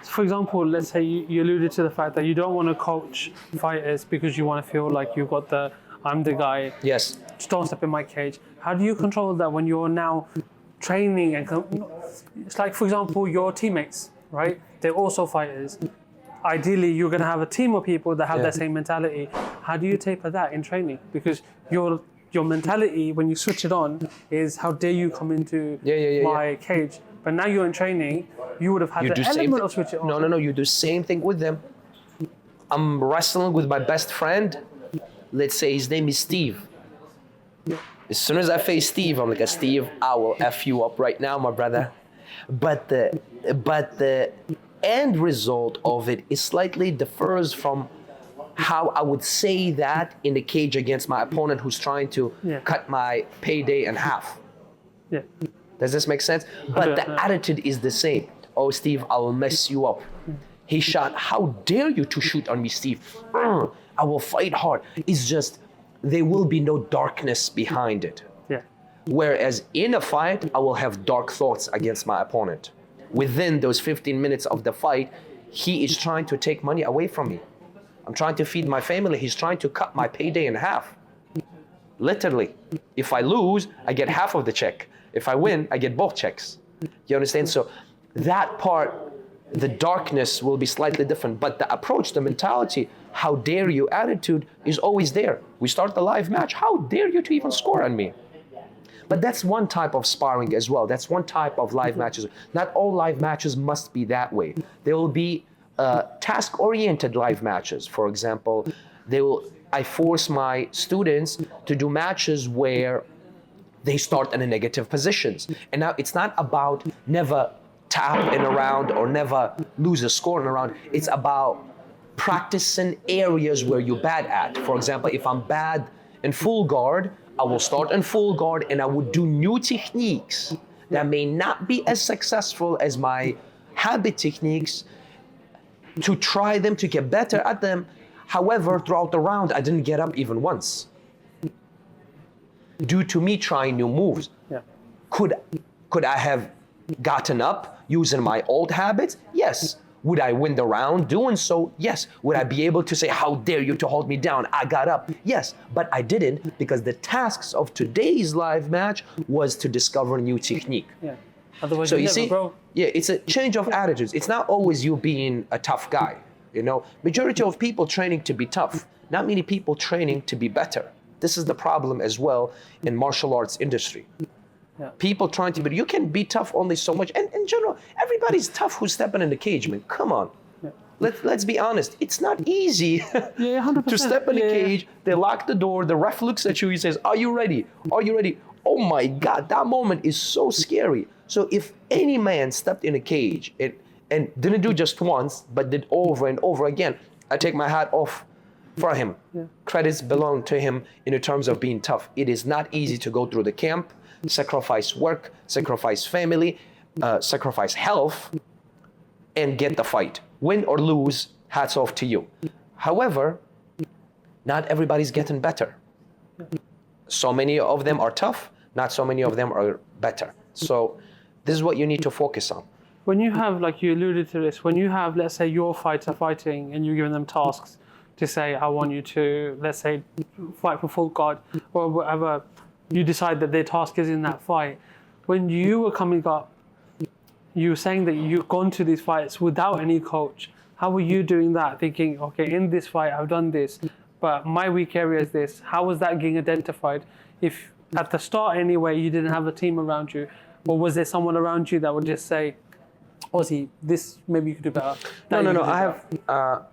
for example, let's say you alluded to the fact that you don't want to coach fighters because you want to feel like you've got I'm the guy. Yes. Just don't step in my cage. How do you control that when you're now training and it's like, for example, your teammates, right? They're also fighters. Ideally, you're going to have a team of people that have that same mentality. How do you taper that in training? Because your mentality, when you switch it on, is how dare you come into my cage. But now you're in training, you would have had the element of switch it on. No. You do the same thing with them. I'm wrestling with my best friend. Let's say his name is Steve. As soon as I face Steve, I'm like, Steve, I will F you up right now, my brother. But the end result of it is slightly differs from how I would say that in the cage against my opponent who's trying to cut my payday in half. Yeah. Does this make sense? But the attitude is the same. Oh, Steve, I will mess you up. He shot. How dare you to shoot on me, Steve? I will fight hard. It's just, there will be no darkness behind it. Yeah. Whereas in a fight, I will have dark thoughts against my opponent. Within those 15 minutes of the fight, he is trying to take money away from me. I'm trying to feed my family. He's trying to cut my payday in half. Literally. If I lose, I get half of the check. If I win, I get both checks. You understand? So that part, the darkness will be slightly different, but the approach, the mentality, how dare you attitude is always there. We start the live match, how dare you to even score on me? But that's one type of sparring as well. That's one type of live matches. Not all live matches must be that way. There will be task-oriented live matches. For example, I force my students to do matches where they start in a negative positions. And now it's not about never tap in a round or never lose a score in a round. It's about practicing areas where you're bad at. For example, if I'm bad in full guard, I will start in full guard and I would do new techniques that may not be as successful as my habit techniques to try them, to get better at them. However, throughout the round, I didn't get up even once due to me trying new moves. Yeah. Could I have gotten up using my old habits? Yes. Would I win the round doing so? Yes. Would I be able to say, how dare you to hold me down? I got up. Yes. But I didn't, because the tasks of today's live match was to discover new technique. Yeah. Otherwise, So you you never see, grow. yeah, it's a change of attitudes. It's not always you being a tough guy. You know, majority of people training to be tough, not many people training to be better. This is the problem as well in martial arts industry. Yeah. People trying to be, you can be tough only so much. And in general, everybody's tough who's stepping in the cage, man. Come on. Yeah. Let's be honest. It's not easy Yeah, 100%. to step in the Yeah, yeah. cage. They lock the door. The ref looks at you. He says, are you ready? Are you ready? Oh my God, that moment is so scary. So if any man stepped in a cage and didn't do just once, but did over and over again, I take my hat off for him. Yeah. Credits belong to him in terms of being tough. It is not easy to go through the camp, sacrifice work, sacrifice family, sacrifice health, and get the fight. Win or lose, hats off to you. However, not everybody's getting better. So many of them are tough, not so many of them are better. So this is what you need to focus on. When you have, like you alluded to this, when you have, let's say, your fighter fighting and you're giving them tasks to say, I want you to, let's say, fight for full guard or whatever, you decide that their task is in that fight. When you were coming up, you were saying that you've gone to these fights without any coach. How were you doing that? Thinking, okay, in this fight, I've done this, but my weak area is this. How was that getting identified? If at the start anyway, you didn't have a team around you, or was there someone around you that would just say, Ozzy, this maybe you could do better? No.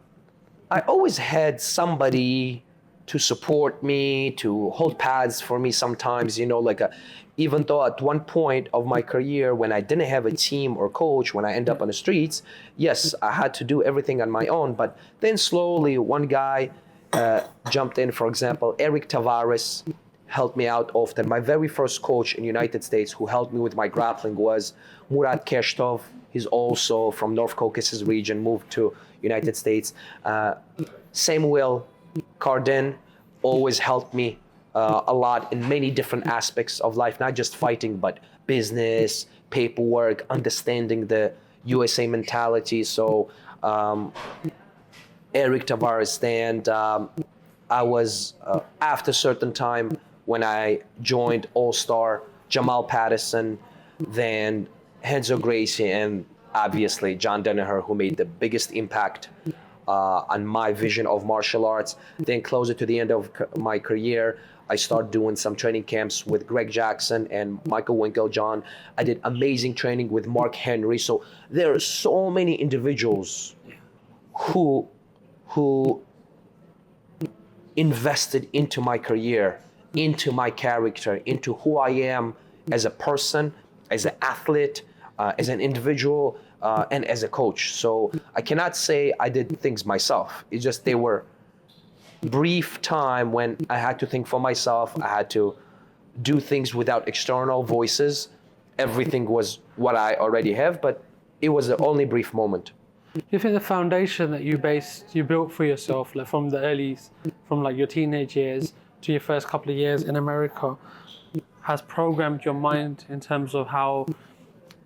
I always had somebody to support me, to hold pads for me sometimes, even though at one point of my career when I didn't have a team or coach, when I end up on the streets, yes, I had to do everything on my own, but then slowly one guy jumped in. For example, Eric Tavares helped me out often. My very first coach in the United States who helped me with my grappling was Murat Keshtov. He's also from North Caucasus region, moved to United States. Samuel Cardin always helped me a lot in many different aspects of life, not just fighting, but business, paperwork, understanding the USA mentality. So Eric Tavares, and I was, after a certain time, when I joined All-Star, Jamal Patterson, then Henzo Gracie, and obviously John Danaher, who made the biggest impact on my vision of martial arts. Then closer to the end of my career, I started doing some training camps with Greg Jackson and Michael Winklejohn. I did amazing training with Mark Henry. So there are so many individuals who invested into my career, into my character, into who I am as a person, as an athlete, as an individual, and as a coach. So I cannot say I did things myself. It's just they were brief time when I had to think for myself. I had to do things without external voices. Everything was what I already have, but it was the only brief moment. Do you think the foundation that you built for yourself, like from the from like your teenage years to your first couple of years in America, has programmed your mind in terms of how,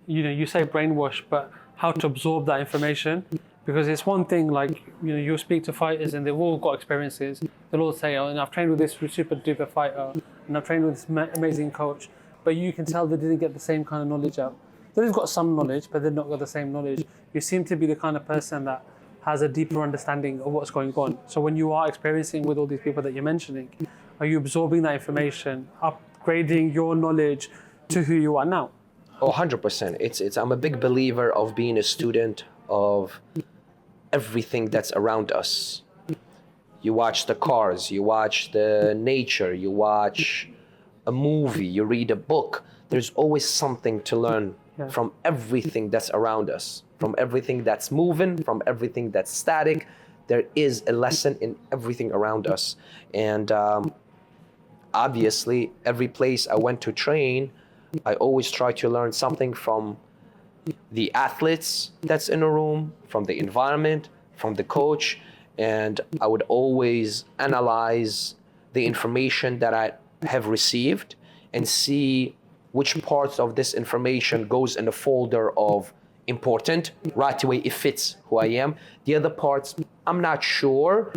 you say brainwash, but how to absorb that information? Because it's one thing, like, you speak to fighters and they've all got experiences, they'll all say, oh, and I've trained with this super duper fighter, and I've trained with this amazing coach, but you can tell they didn't get the same kind of knowledge out. They've got some knowledge, but they've not got the same knowledge. You seem to be the kind of person that has a deeper understanding of what's going on. So when you are experiencing with all these people that you're mentioning, are you absorbing that information, upgrading your knowledge to who you are now? Oh, 100%. I'm a big believer of being a student of everything that's around us. You watch the cars, you watch the nature, you watch a movie, you read a book. There's always something to learn from everything that's around us, from everything that's moving, from everything that's static. There is a lesson in everything around us. And obviously, every place I went to train, I always try to learn something from the athletes that's in a room, from the environment, from the coach, and I would always analyze the information that I have received and see which parts of this information goes in a folder of important, right away it fits who I am. The other parts, I'm not sure,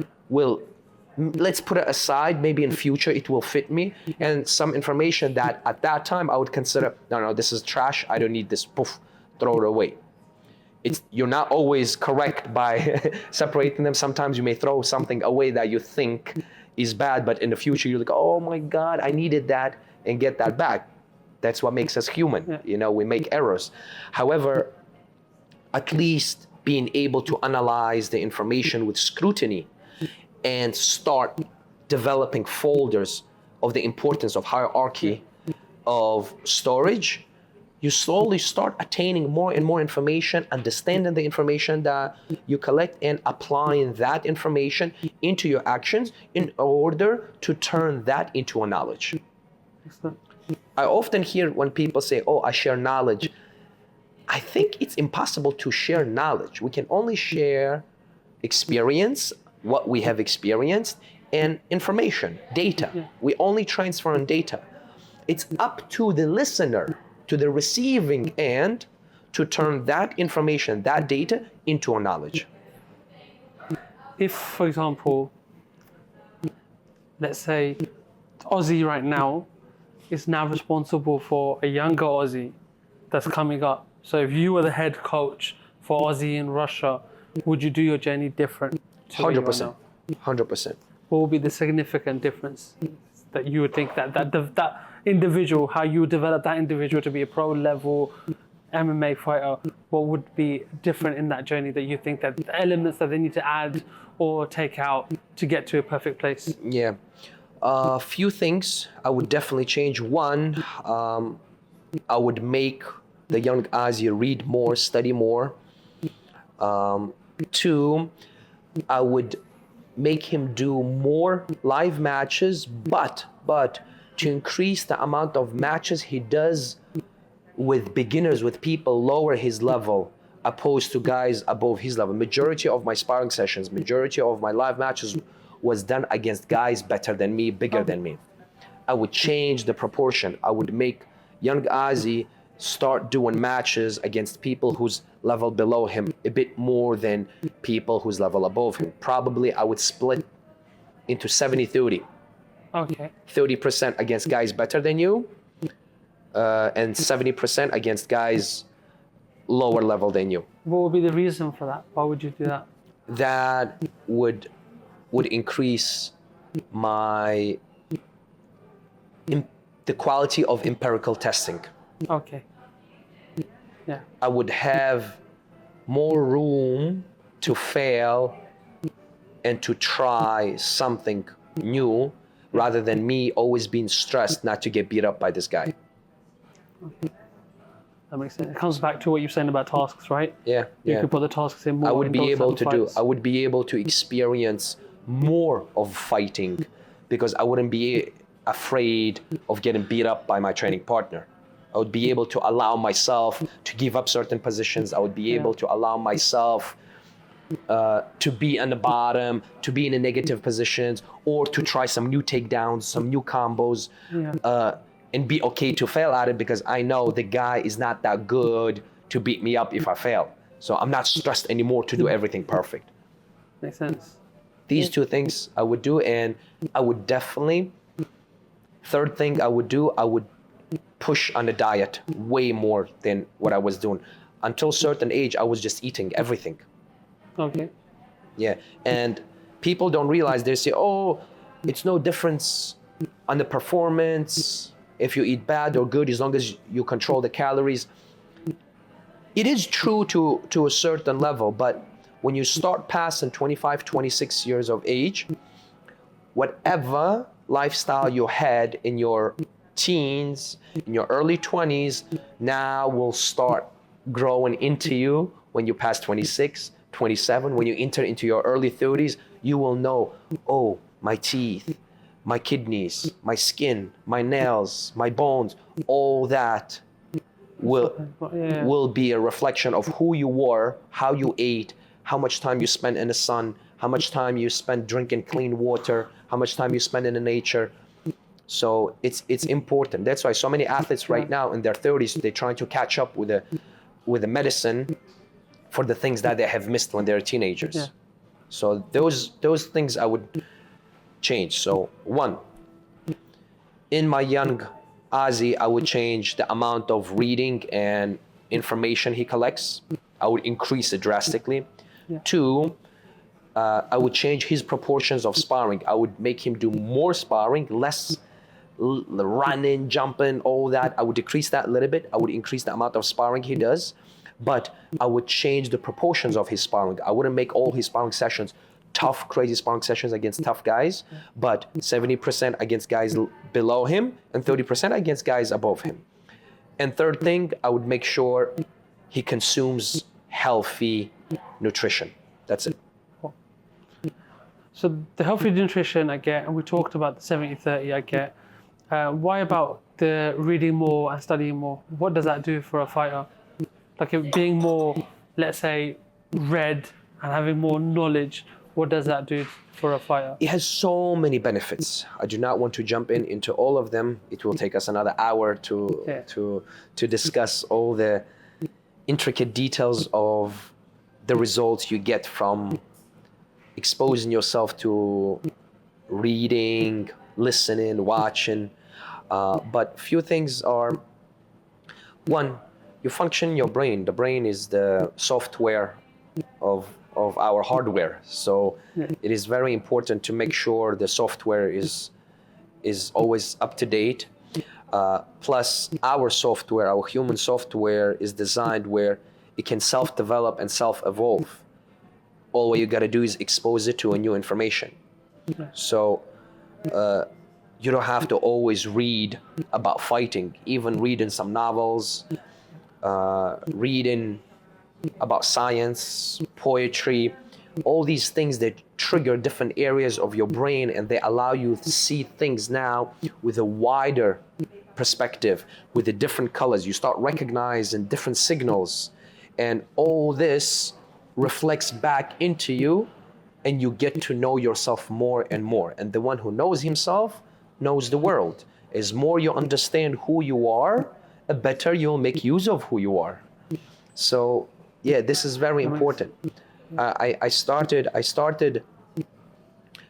let's put it aside, maybe in future it will fit me. And some information that at that time I would consider, no, this is trash, I don't need this, poof, throw it away. You're not always correct by separating them. Sometimes you may throw something away that you think is bad, but in the future you're like, oh my God, I needed that, and get that back. That's what makes us human. We make errors. However, at least being able to analyze the information with scrutiny and start developing folders of the importance of hierarchy of storage, you slowly start attaining more and more information, understanding the information that you collect, and applying that information into your actions in order to turn that into a knowledge. Excellent. I often hear when people say, oh, I share knowledge. I think it's impossible to share knowledge. We can only share experience, what we have experienced, and information, data. We only transfer on data. It's up to the listener, to the receiving end, to turn that information, that data, into a knowledge. If, for example, let's say Ozzy right now is now responsible for a younger Ozzy that's coming up. So if you were the head coach for Ozzy in Russia, would you do your journey different? 100%. 100%. What would be the significant difference that you would think that individual, how you would develop that individual to be a pro level MMA fighter, what would be different in that journey that you think that the elements that they need to add or take out to get to a perfect place? Yeah. A few things I would definitely change. One, I would make the young Ozzy read more, study more. Two, I would make him do more live matches, but to increase the amount of matches he does with beginners, with people lower his level, opposed to guys above his level. Majority of my sparring sessions, majority of my live matches was done against guys better than me, bigger than me. I would change the proportion. I would make young Ozzy start doing matches against people whose level below him a bit more than people whose level above him. Probably I would split into 70-30. Okay. 30% against guys better than you, and 70% against guys lower level than you. What would be the reason for that? Why would you do that? That would increase the quality of empirical testing. Okay. Yeah. I would have more room to fail and to try something new, rather than me always being stressed not to get beat up by this guy. Okay. That makes sense. It comes back to what you're saying about tasks, right? Yeah. You could put the tasks in more. I would be able to experience more of fighting, because I wouldn't be afraid of getting beat up by my training partner. I would be able to allow myself to give up certain positions. I would be able to allow myself to be on the bottom, to be in a negative positions, or to try some new takedowns, some new combos, and be okay to fail at it, because I know the guy is not that good to beat me up if I fail. So I'm not stressed anymore to do everything perfect. Makes sense. These two things I would do, and I would definitely, third thing I would do, I would push on the diet way more than what I was doing. Until a certain age, I was just eating everything. Okay. Yeah, and people don't realize, they say, oh, it's no difference on the performance if you eat bad or good as long as you control the calories. It is true to a certain level, but when you start passing 25, 26 years of age, whatever lifestyle you had in your teens, in your early 20s, now will start growing into you when you pass 26, 27. When you enter into your early 30s, you will know, oh, my teeth, my kidneys, my skin, my nails, my bones, all that will be a reflection of who you were, how you ate, how much time you spent in the sun, how much time you spent drinking clean water, how much time you spend in the nature. So it's important. That's why so many athletes right now in their 30s, they're trying to catch up with the medicine for the things that they have missed when they're teenagers. Yeah. So those things I would change. So one, in my young Ozzy, I would change the amount of reading and information he collects. I would increase it drastically. Yeah. Two, I would change his proportions of sparring. I would make him do more sparring, less running, jumping, all that. I would decrease that a little bit. I would increase the amount of sparring he does, but I would change the proportions of his sparring. I wouldn't make all his sparring sessions tough, crazy sparring sessions against tough guys, but 70% against guys below him and 30% against guys above him. And third thing, I would make sure he consumes healthy nutrition. That's it. So the healthy nutrition I get, and we talked about the 70-30 I get. Why about the reading more and studying more? What does that do for a fighter? Like it being more, let's say, read and having more knowledge, what does that do for a fighter? It has so many benefits. I do not want to jump into all of them. It will take us another hour to discuss all the intricate details of the results you get from exposing yourself to reading, listening, watching. But few things are, one, you function your brain. The brain is the software of our hardware. So it is very important to make sure the software is always up to date. Plus our software, our human software is designed where it can self-develop and self-evolve. All you gotta do is expose it to a new information. So you don't have to always read about fighting, even reading some novels, reading about science, poetry, all these things that trigger different areas of your brain, and they allow you to see things now with a wider perspective, with the different colors. You start recognizing different signals, and all this reflects back into you, and you get to know yourself more and more. And the one who knows himself knows the world. As more you understand who you are, the better you'll make use of who you are. So yeah, this is very important. I started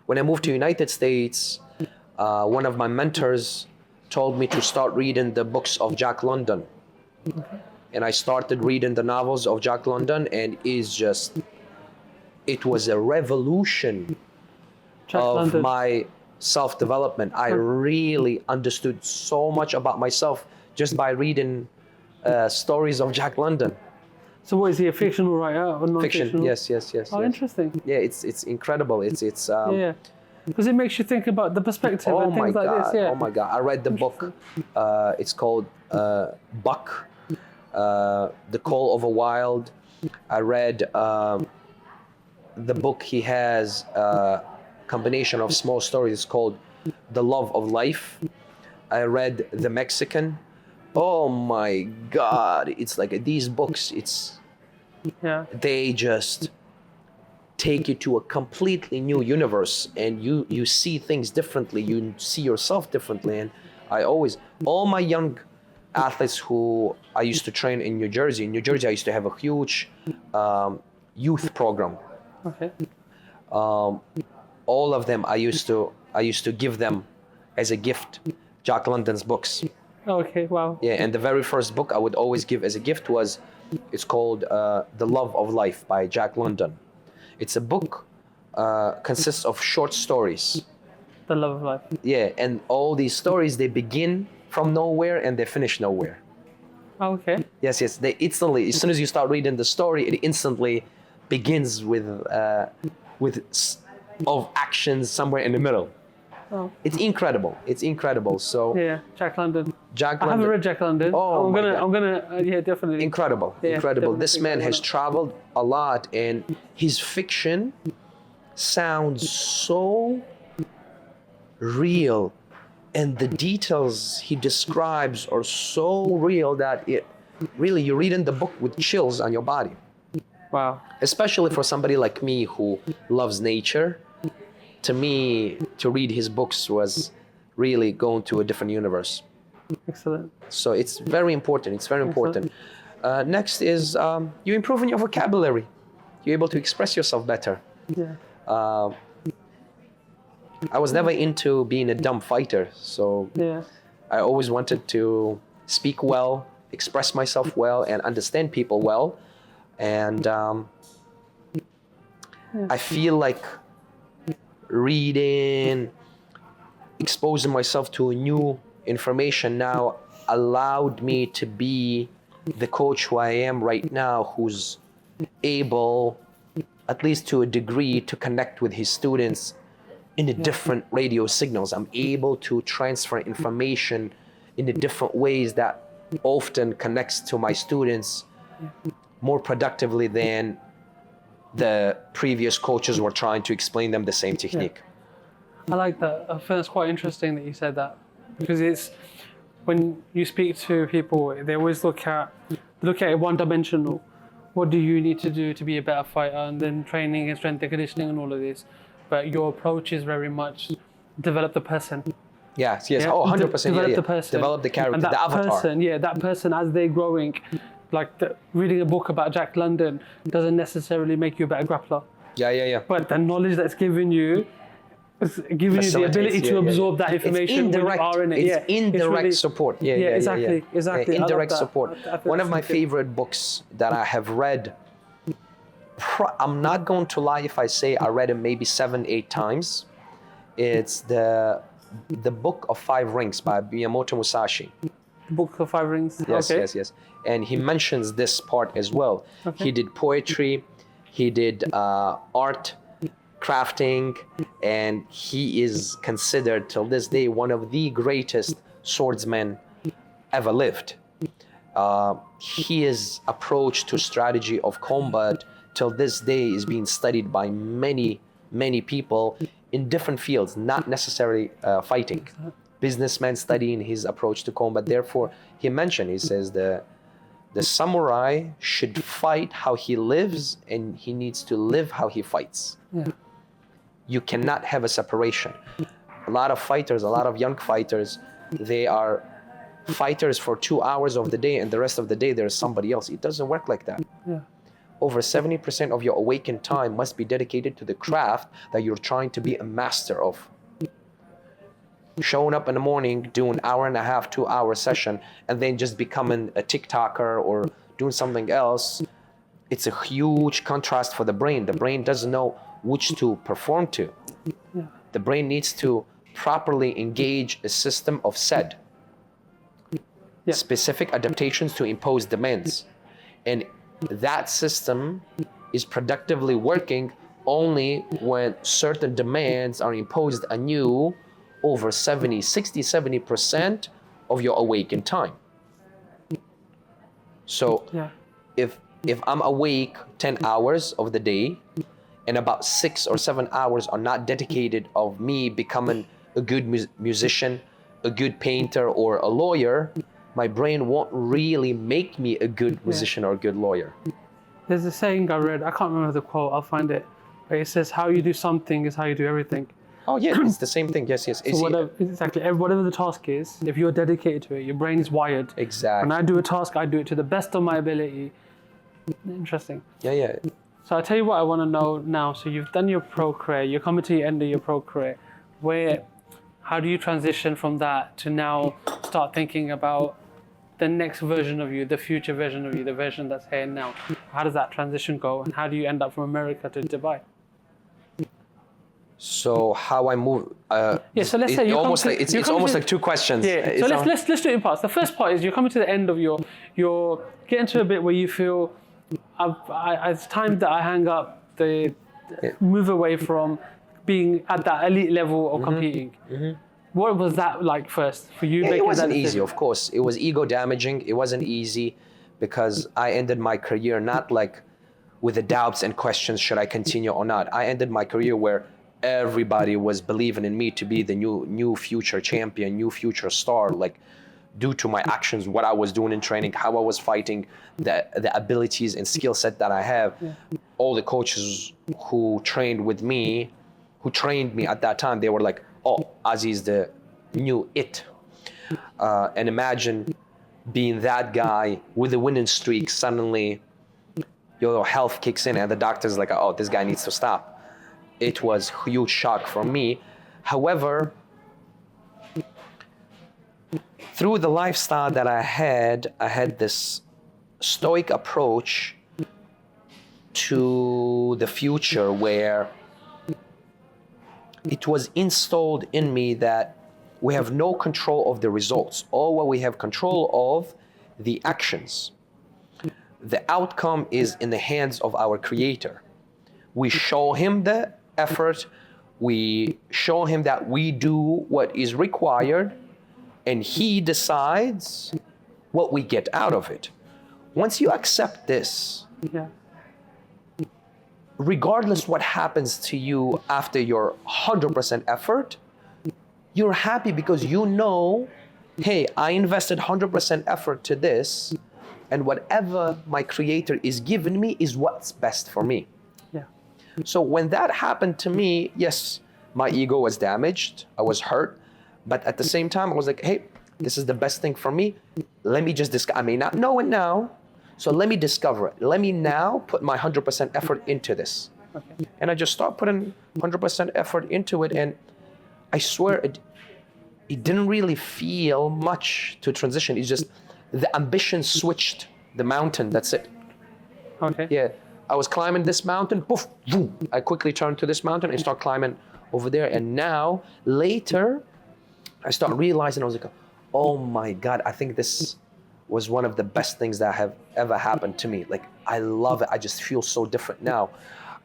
when I moved to United States. One of my mentors told me to start reading the books of Jack London, and I started reading the novels of Jack London, and it was a revolution of my self-development. I really understood so much about myself just by reading stories of Jack London. So what is he, a fictional writer or non-fictional? Fiction, yes. Oh, interesting. Yeah, it's incredible. It's yeah, because it makes you think about the perspective and things like this. Yeah. Oh my God! I read the book. It's called Buck, The Call of a Wild. I read the book. He has a combination of small stories. It's called The Love of Life. I read The Mexican. Oh my God! It's like these books. They just take you to a completely new universe, and you see things differently. You see yourself differently. And all my young athletes who I used to train in New Jersey. In New Jersey, I used to have a huge youth program. Okay. all of them I used to give them as a gift Jack London's books. Okay, wow. Yeah, and the very first book I would always give as a gift it's called The Love of Life by Jack London. It's a book, consists of short stories. The Love of Life. Yeah, and all these stories, they begin from nowhere and they finish nowhere. Okay. Yes, they instantly, as soon as you start reading the story, it instantly begins with of actions somewhere in the middle. Oh. It's incredible. So Yeah, Jack London. Jack I London. haven't read Jack London. Oh, I'm gonna, yeah, definitely. Incredible. Yeah, This man has definitely. traveled a lot, and his fiction sounds so real, and the details he describes are so real that it really, you read in the book with chills on your body. Wow. Especially for somebody like me who loves nature. To me, to read his books was really going to a different universe. Excellent. So it's very important. Next is you improving your vocabulary. You're able to express yourself better. Yeah. I was never into being a dumb fighter, so Yeah. I always wanted to speak well, express myself well, and understand people well. And I feel like reading, exposing myself to new information now allowed me to be the coach who I am right now, who's able, at least to a degree, to connect with his students in the different radio signals. I'm able to transfer information in the different ways that often connects to my students more productively than the previous coaches were trying to explain them the same technique. I like that. I think that's quite interesting that you said that, because it's when you speak to people, they always look at it one-dimensional. What do you need to do to be a better fighter, and then training and strength and conditioning and all of this. But your approach is very much develop the person. Yes. Yeah? Oh, 100%. Develop the person. Develop the character, and that the avatar. That person as they're growing, like reading a book about Jack London doesn't necessarily make you a better grappler. Yeah. But the knowledge that's given you, it's giving you the ability to absorb that information when you are in it. It's indirect really, support. Exactly. Yeah, indirect support. I think One of that's my good. favorite books that I have read, I'm not going to lie if I say I read it maybe 7-8 times. It's the Book of Five Rings by Miyamoto Musashi. Book of Five Rings. Yes, Okay. yes. And he mentions this part as well. Okay. He did poetry, he did art, crafting, and he is considered till this day one of the greatest swordsmen ever lived. His approach to strategy of combat till this day is being studied by many people in different fields, not necessarily fighting. Businessmen studying his approach to combat. Therefore, he says the samurai should fight how he lives, and he needs to live how he fights. Yeah. You cannot have a separation. A lot of young fighters, they are fighters for 2 hours of the day, and the rest of the day there's somebody else. It doesn't work like that. Yeah. Over 70% of your awakened time must be dedicated to the craft that you're trying to be a master of. Showing up in the morning, doing 1.5, 2 hour session, and then just becoming a TikToker or doing something else, it's a huge contrast for the brain. The brain doesn't know which to perform to. Yeah. The brain needs to properly engage a system of SAID, specific adaptations to impose demands. And that system is productively working only when certain demands are imposed anew over 70% of your awakened time. So if I'm awake 10 hours of the day, and about 6 or 7 hours are not dedicated of me becoming a good musician, a good painter, or a lawyer, my brain won't really make me a good musician or a good lawyer. There's a saying I read, I can't remember the quote, I'll find it. But it says, how you do something is how you do everything. Oh yeah, it's the same thing, yes. So whatever the task is, if you're dedicated to it, your brain is wired. Exactly. When I do a task, I do it to the best of my ability. Interesting. Yeah. So I'll tell you what I want to know now. So you've done your pro career, you're coming to the end of your pro career. How do you transition from that to now start thinking about the next version of you, the future version of you, the version that's here now? How does that transition go, and how do you end up from America to Dubai? So how I move? So let's say it's almost like two questions. Yeah. So let's do it in parts. The first part is you're coming to the end of you're getting to a bit where you feel it's time that I hang up move away from being at that elite level or competing. What was that like first for you? It wasn't easy, of course. It was ego damaging. It wasn't easy because I ended my career not like with the doubts and questions, should I continue or not? I ended my career where everybody was believing in me to be the new future champion, new future star, like due to my actions, what I was doing in training, how I was fighting, the abilities and skill set that I have. All the coaches who trained me at that time, they were like, oh, Ozzy is the new it. And imagine being that guy with a winning streak, suddenly your health kicks in and the doctor's like, oh, this guy needs to stop. It was a huge shock for me. However, through the lifestyle that I had this stoic approach to the future where it was installed in me that we have no control of the results. All what we have control of, the actions. The outcome is in the hands of our Creator. We show Him the effort, we show Him that we do what is required, and He decides what we get out of it. Once you accept this, regardless what happens to you after your 100% effort, you're happy because you know, hey, I invested 100% effort to this, and whatever my Creator is giving me is what's best for me. So when that happened to me, yes, my ego was damaged, I was hurt, but at the same time, I was like, hey, this is the best thing for me. Let me just I may not know it now, so let me discover it. Let me now put my 100% effort into this. Okay. And I just start putting 100% effort into it, and I swear it didn't really feel much to transition. It's just the ambition switched the mountain, that's it. Okay. Yeah. I was climbing this mountain, poof, boom. I quickly turned to this mountain and start climbing over there. And now, later, I start realizing, I was like, oh my God, I think this was one of the best things that have ever happened to me. Like, I love it. I just feel so different now.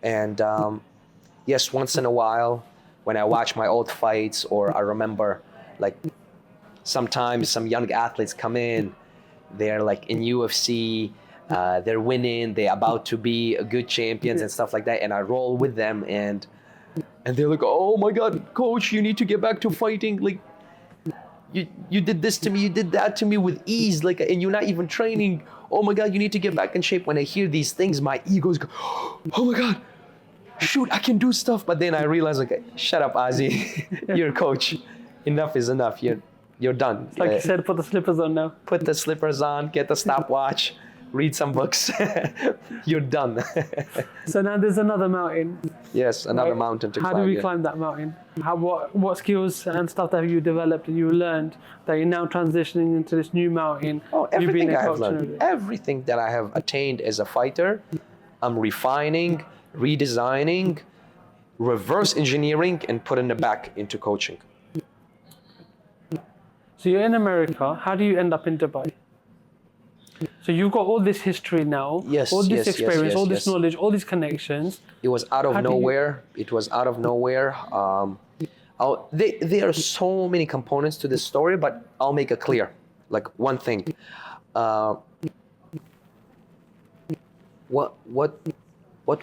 And yes, once in a while, when I watch my old fights, or I remember, like, sometimes some young athletes come in, they're like in UFC, they're winning, they're about to be good champions and stuff like that, and I roll with them, and they're like, oh my God, coach, you need to get back to fighting. Like, you did this to me, you did that to me with ease, like, and you're not even training. Oh my God, you need to get back in shape. When I hear these things, my egos go, oh my God, shoot, I can do stuff. But then I realize, like, shut up, Ozzy, you're a coach. Enough is enough. You're done. It's like you said, put the slippers on now. Put the slippers on, get the stopwatch. Read some books. You're done. So now there's another mountain. Yes, another mountain to climb. How do we climb that mountain? What skills and stuff have you developed and you learned that you're now transitioning into this new mountain? Oh, everything I have learned. Everything that I have attained as a fighter, I'm refining, redesigning, reverse engineering, and putting it back into coaching. So you're in America. How do you end up in Dubai? So you've got all this history now, all this experience, all this knowledge, all these connections. It was out of nowhere. It was out of nowhere. There are so many components to this story, but I'll make it clear. Like, one thing. What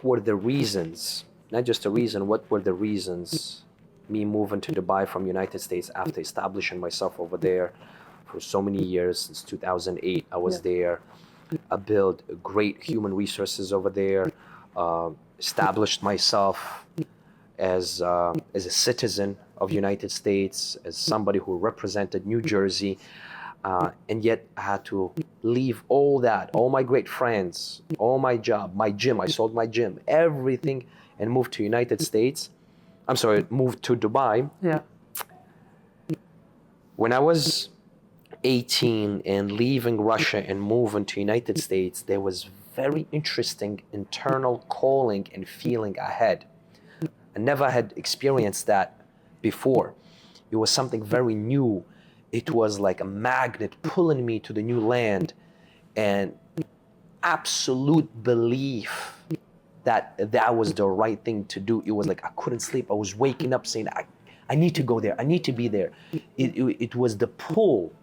were the reasons? Not just the reason. What were the reasons? Me moving to Dubai from United States after establishing myself over there. For so many years, since 2008, I was there. I built great human resources over there, established myself as a citizen of United States, as somebody who represented New Jersey. And yet I had to leave all that, all my great friends, all my job, my gym. I sold my gym, everything, and moved to United States. Moved to Dubai. Yeah. When I was 18 and leaving Russia and moving to United States, there was very interesting internal calling and feeling I had. I never had experienced that before. It was something very new. It was like a magnet pulling me to the new land, and absolute belief that that was the right thing to do. It was like I couldn't sleep. I was waking up saying, I need to go there. I need to be there. It was the pull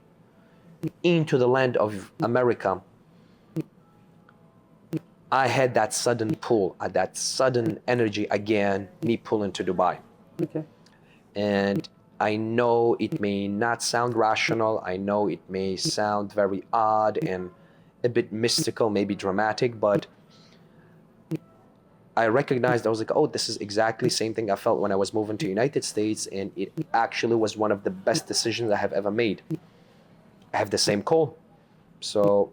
into the land of America. I had that sudden pull, that sudden energy again, me pulling to Dubai. Okay. And I know it may not sound rational. I know it may sound very odd and a bit mystical, maybe dramatic, but I recognized, I was like, oh, this is exactly the same thing I felt when I was moving to United States, and it actually was one of the best decisions I have ever made. I have the same call. So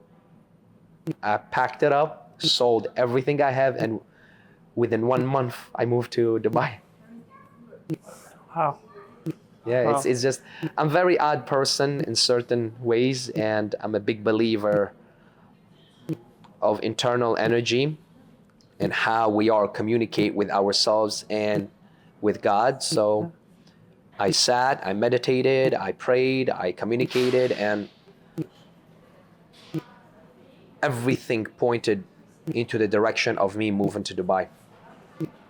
I packed it up, sold everything I have, and within 1 month, I moved to Dubai. Wow. Yeah, Wow. it's just, I'm a very odd person in certain ways, and I'm a big believer of internal energy and how we are communicate with ourselves and with God. So I sat, I meditated, I prayed, I communicated, and everything pointed into the direction of me moving to Dubai.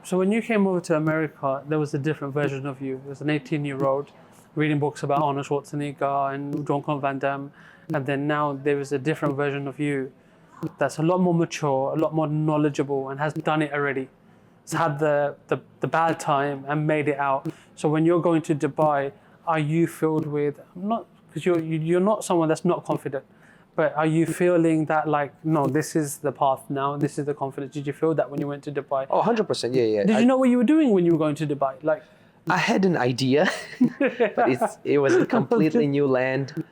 So when you came over to America, there was a different version of you. There was an 18-year-old reading books about Arnold Schwarzenegger and Jean-Claude Van Damme, and then now there is a different version of you that's a lot more mature, a lot more knowledgeable, and has done it already. It's had the bad time and made it out. So when you're going to Dubai, are you filled with, not because you're not someone that's not confident, but are you feeling that like, no, this is the path now, this is the confidence? Did you feel that when you went to Dubai? Oh, 100%, yeah. Did you know what you were doing when you were going to Dubai? Like, I had an idea, but it was a completely new land,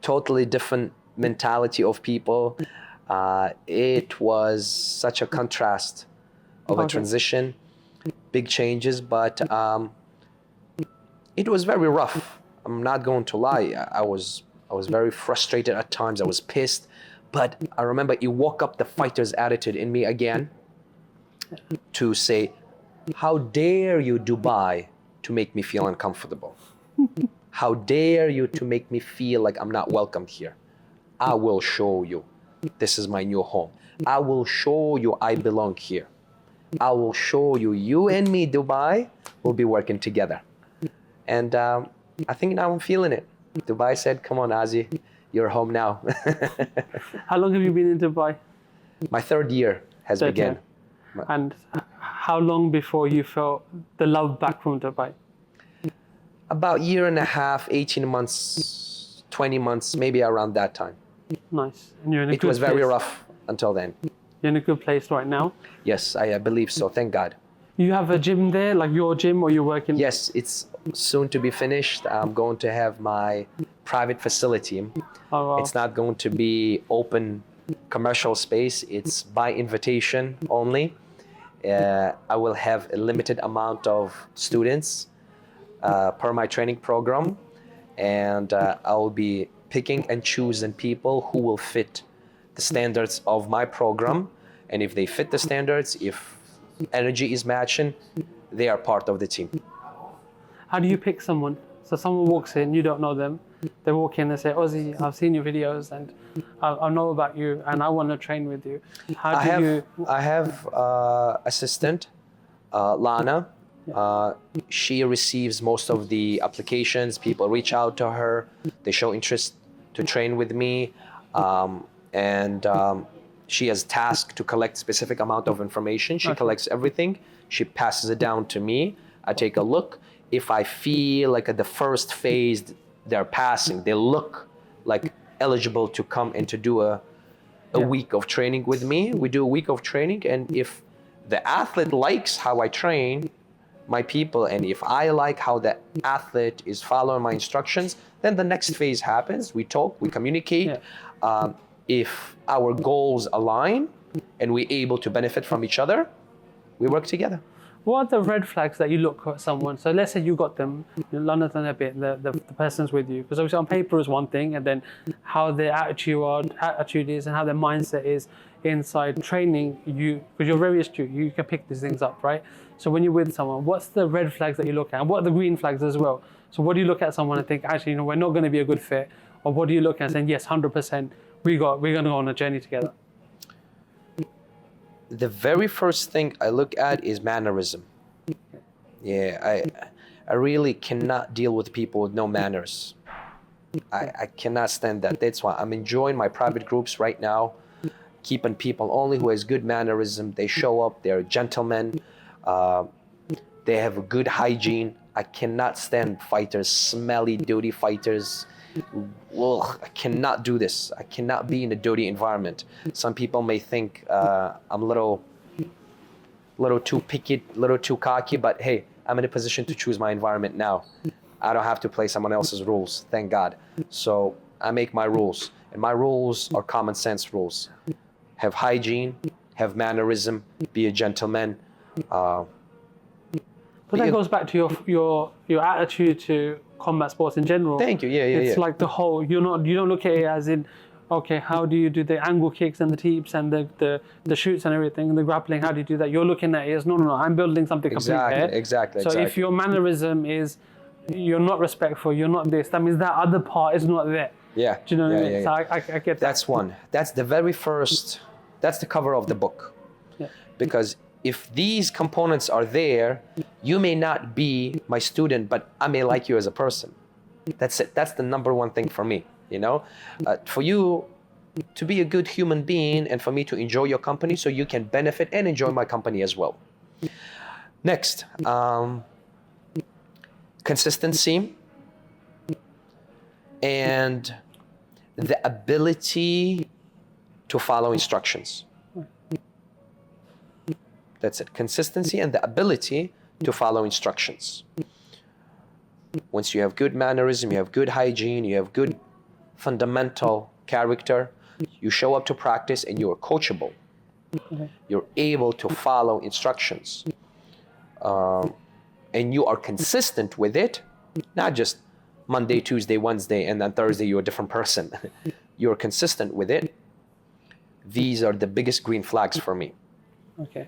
totally different mentality of people. It was such a contrast of a transition, big changes, but it was very rough. I'm not going to lie. I was very frustrated at times. I was pissed, but I remember it woke up the fighter's attitude in me again to say, how dare you, Dubai, to make me feel uncomfortable? How dare you to make me feel like I'm not welcome here? I will show you this is my new home. I will show you I belong here. I will show you, you and me, Dubai, will be working together. And I think now I'm feeling it. Dubai said, come on, Ozzy, you're home now. how long have you been in Dubai? My third year has begun. And how long before you felt the love back from Dubai? About 1.5 years, 18 months, 20 months, maybe around that time. Nice. And you're in a It good was very place. rough until then. You're in a good place right now. Yes, I believe so. Thank God. You have a gym there, like your gym, or you're working? Yes, it's soon to be finished. I'm going to have my private facility. Oh, wow. It's not going to be open commercial space. It's by invitation only. I will have a limited amount of students per my training program, and I will be picking and choosing people who will fit the standards of my program. And if they fit the standards, if energy is matching, they are part of the team. How do you pick someone? So someone walks in, you don't know them. They walk in and say, Ozzy, I've seen your videos and I know about you and I want to train with you. I have assistant, Lana. She receives most of the applications. People reach out to her. They show interest to train with me. She has tasked to collect specific amount of information. She collects everything. She passes it down to me. I take a look. If I feel like at the first phase they're passing, they look like eligible to come and to do a week of training with me. We do a week of training, and if the athlete likes how I train my people, and if I like how the athlete is following my instructions, Then the next phase happens. We talk, we communicate. Yeah. If our goals align and we're able to benefit from each other, we work together. What are the red flags that you look at someone? So let's say you got them, London a bit, the person's with you. Because obviously on paper is one thing, and then how their attitude is and how their mindset is inside training, because you're very astute, you can pick these things up, right? So when you're with someone, what's the red flags that you look at? And what are the green flags as well? So what do you look at someone and think, actually, we're not going to be a good fit? Or what do you look at and saying, yes, 100%, we're going to go on a journey together? The very first thing I look at is mannerism. Yeah, I really cannot deal with people with no manners. I cannot stand that. That's why I'm enjoying my private groups right now, keeping people only who has good mannerism. They show up, they're gentlemen, they have a good hygiene. I cannot stand fighters, smelly, dirty fighters. Well, I cannot do this. I cannot be in a dirty environment. Some people may think I'm a little too picky, a little too cocky, but hey, I'm in a position to choose my environment now. I don't have to play someone else's rules, thank God. So I make my rules, and my rules are common sense rules. Have hygiene, have mannerism, be a gentleman. But that goes back to your attitude to combat sports in general. Thank you. It's like the whole. You don't look at it as in, okay, how do you do the angle kicks and the teeps and the shoots and everything and the grappling? How do you do that? You're looking at it as no. I'm building something complete here. Exactly. So if your mannerism is, you're not respectful, you're not this. That means that other part is not there. Yeah. Do you know what I mean? Yeah. So I get that. That's one. That's the very first. That's the cover of the book. Yeah. Because if these components are there, you may not be my student, but I may like you as a person. That's it. That's the number one thing for me, for you to be a good human being and for me to enjoy your company so you can benefit and enjoy my company as well. Next, consistency and the ability to follow instructions. That's it. Consistency and the ability to follow instructions. Once you have good mannerism, you have good hygiene, you have good fundamental character, you show up to practice and you are coachable. Okay. You're able to follow instructions. And you are consistent with it, not just Monday, Tuesday, Wednesday, and then Thursday you're a different person. You're consistent with it. These are the biggest green flags for me. Okay.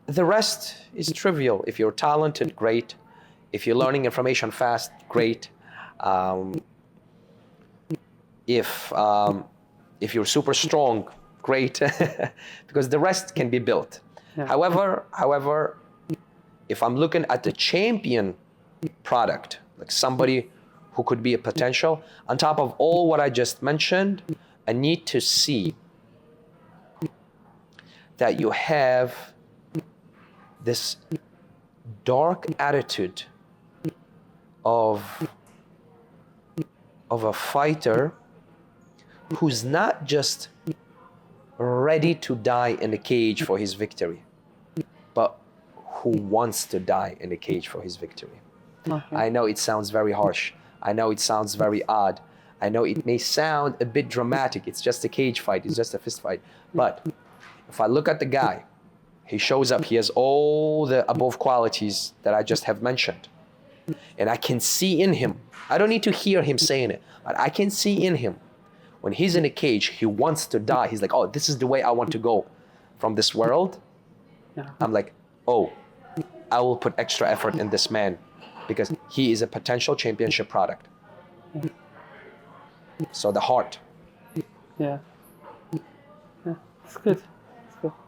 The rest is trivial. If you're talented, great. If you're learning information fast, great. If you're super strong, great. Because the rest can be built. Yeah. However, if I'm looking at the champion product, like somebody who could be a potential, on top of all what I just mentioned, I need to see that you have this dark attitude of a fighter who's not just ready to die in a cage for his victory, but who wants to die in a cage for his victory. Okay. I know it sounds very harsh. I know it sounds very odd. I know it may sound a bit dramatic. It's just a cage fight. It's just a fist fight. But if I look at the guy, he shows up. He has all the above qualities that I just have mentioned. And I can see in him, I don't need to hear him saying it, but I can see in him, when he's in a cage, he wants to die. He's like, oh, this is the way I want to go from this world. Yeah. I'm like, oh, I will put extra effort in this man because he is a potential championship product. Yeah. So the heart. Yeah. It's good.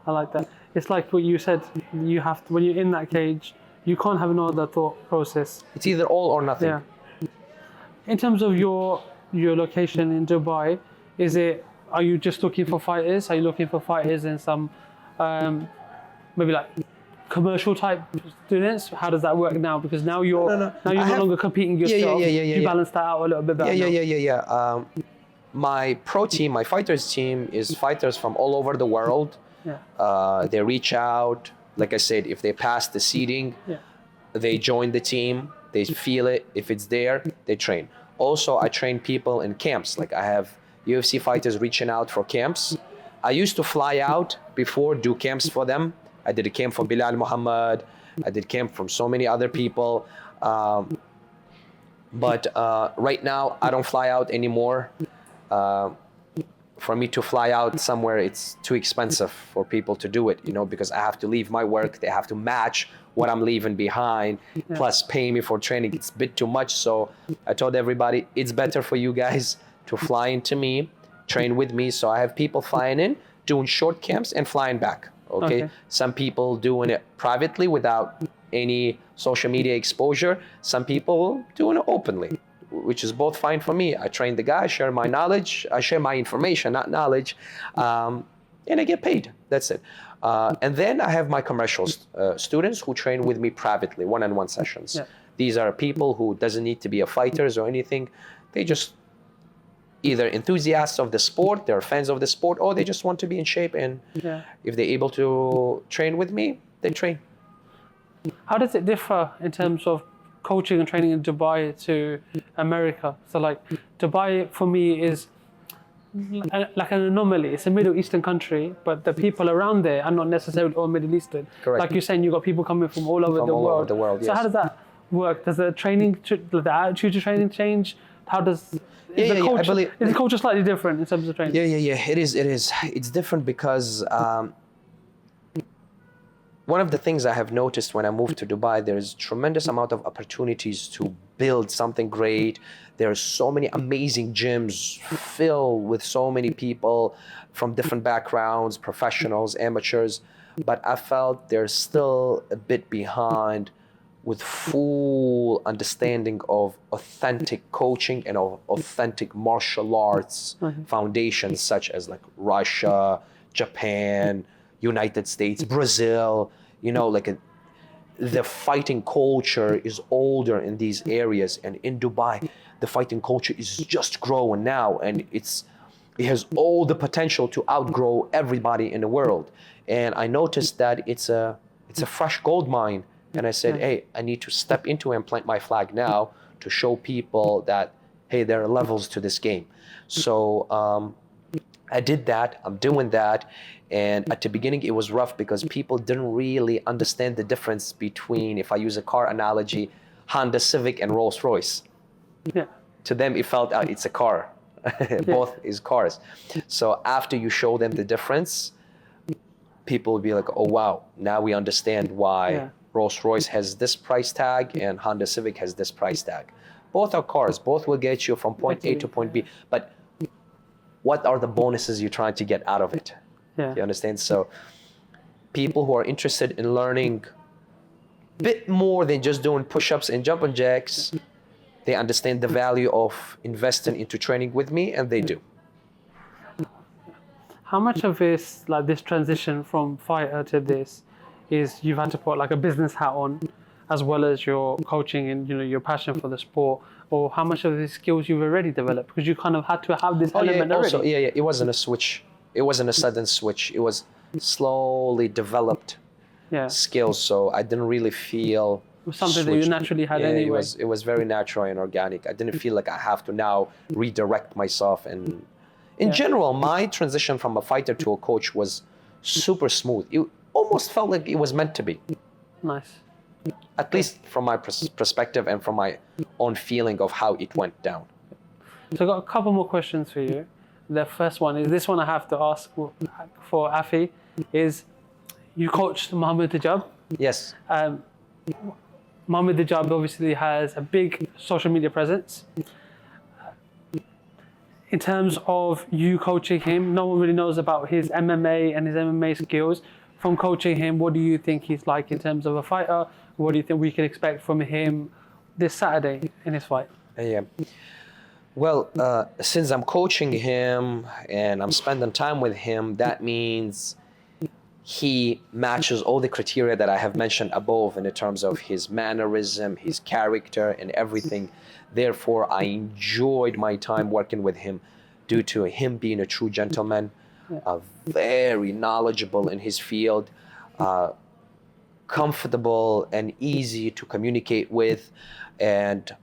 I like that. It's like what you said. You have to, when you're in that cage, you can't have no other thought process. It's either all or nothing. Yeah. In terms of your location in Dubai, are you just looking for fighters? Are you looking for fighters in some maybe like commercial type students? How does that work now? Because now you're no longer competing yourself. You balance that out a little bit better. Yeah. My pro team, my fighters team is fighters from all over the world. Yeah. They reach out. Like I said, if they pass the seeding, they join the team. They feel it. If it's there, they train. Also, I train people in camps. Like I have UFC fighters reaching out for camps. I used to fly out before, do camps for them. I did a camp for Bilal Muhammad. I did camp from so many other people. But right now, I don't fly out anymore. For me to fly out somewhere, it's too expensive for people to do it, because I have to leave my work. They have to match what I'm leaving behind, plus pay me for training. It's a bit too much. So I told everybody, it's better for you guys to fly into me, train with me. So I have people flying in, doing short camps and flying back. Okay. Some people doing it privately without any social media exposure. Some people doing it openly, which is both fine for me. I train the guy, share my knowledge, I share my information, not knowledge, and I get paid. That's it. And then I have my commercial students who train with me privately, one-on-one sessions. Yeah. These are people who doesn't need to be a fighters or anything. They just either enthusiasts of the sport, they're fans of the sport, or they just want to be in shape. And if they're able to train with me, they train. How does it differ in terms of coaching and training in Dubai to America? So like Dubai for me is like an anomaly. It's a Middle Eastern country, but the people around there are not necessarily all Middle Eastern. Correct. Like you're saying, you've got people coming from all over the world. Over the world, so how does that work? Does the attitude to training change? How does is the culture slightly different in terms of training? Yeah. It is. It's different because one of the things I have noticed when I moved to Dubai, there's tremendous amount of opportunities to build something great. There are so many amazing gyms filled with so many people from different backgrounds, professionals, amateurs. But I felt they're still a bit behind with full understanding of authentic coaching and of authentic martial arts foundations such as like Russia, Japan, United States, Brazil. The fighting culture is older in these areas, and in Dubai, the fighting culture is just growing now, and it has all the potential to outgrow everybody in the world. And I noticed that it's a fresh gold mine. And I said, hey, I need to step into and plant my flag now to show people that, hey, there are levels to this game. So I did that. I'm doing that. And at the beginning, it was rough because people didn't really understand the difference between, if I use a car analogy, Honda Civic and Rolls Royce. Yeah. To them, it felt it's a car. Both is cars. So after you show them the difference, people will be like, oh, wow, now we understand why Rolls Royce has this price tag and Honda Civic has this price tag. Both are cars. Both will get you from point A to point B. But what are the bonuses you're trying to get out of it? Yeah. You understand? So people who are interested in learning a bit more than just doing push-ups and jumping jacks, they understand the value of investing into training with me, and they do. How much of this, like this transition from fighter to this, is you've had to put like a business hat on, as well as your coaching and your passion for the sport, or how much of these skills you've already developed because you kind of had to have this element already? Also, it wasn't a switch. It wasn't a sudden switch. It was slowly developed skills. So I didn't really feel it was something that you naturally had anyway. It was very natural and organic. I didn't feel like I have to now redirect myself. And in general, my transition from a fighter to a coach was super smooth. It almost felt like it was meant to be. Nice. At least from my perspective and from my own feeling of how it went down. So I've got a couple more questions for you. The first one is, this one I have to ask for Afi, is you coached Mohammed Dajab. Yes. Mohammed Dajab obviously has a big social media presence. In terms of you coaching him, no one really knows about his MMA and his MMA skills. From coaching him, what do you think he's like in terms of a fighter? What do you think we can expect from him this Saturday in his fight? Yeah. Well, since I'm coaching him and I'm spending time with him, that means he matches all the criteria that I have mentioned above in terms of his mannerism, his character, and everything. Therefore, I enjoyed my time working with him due to him being a true gentleman, very knowledgeable in his field, comfortable and easy to communicate with, and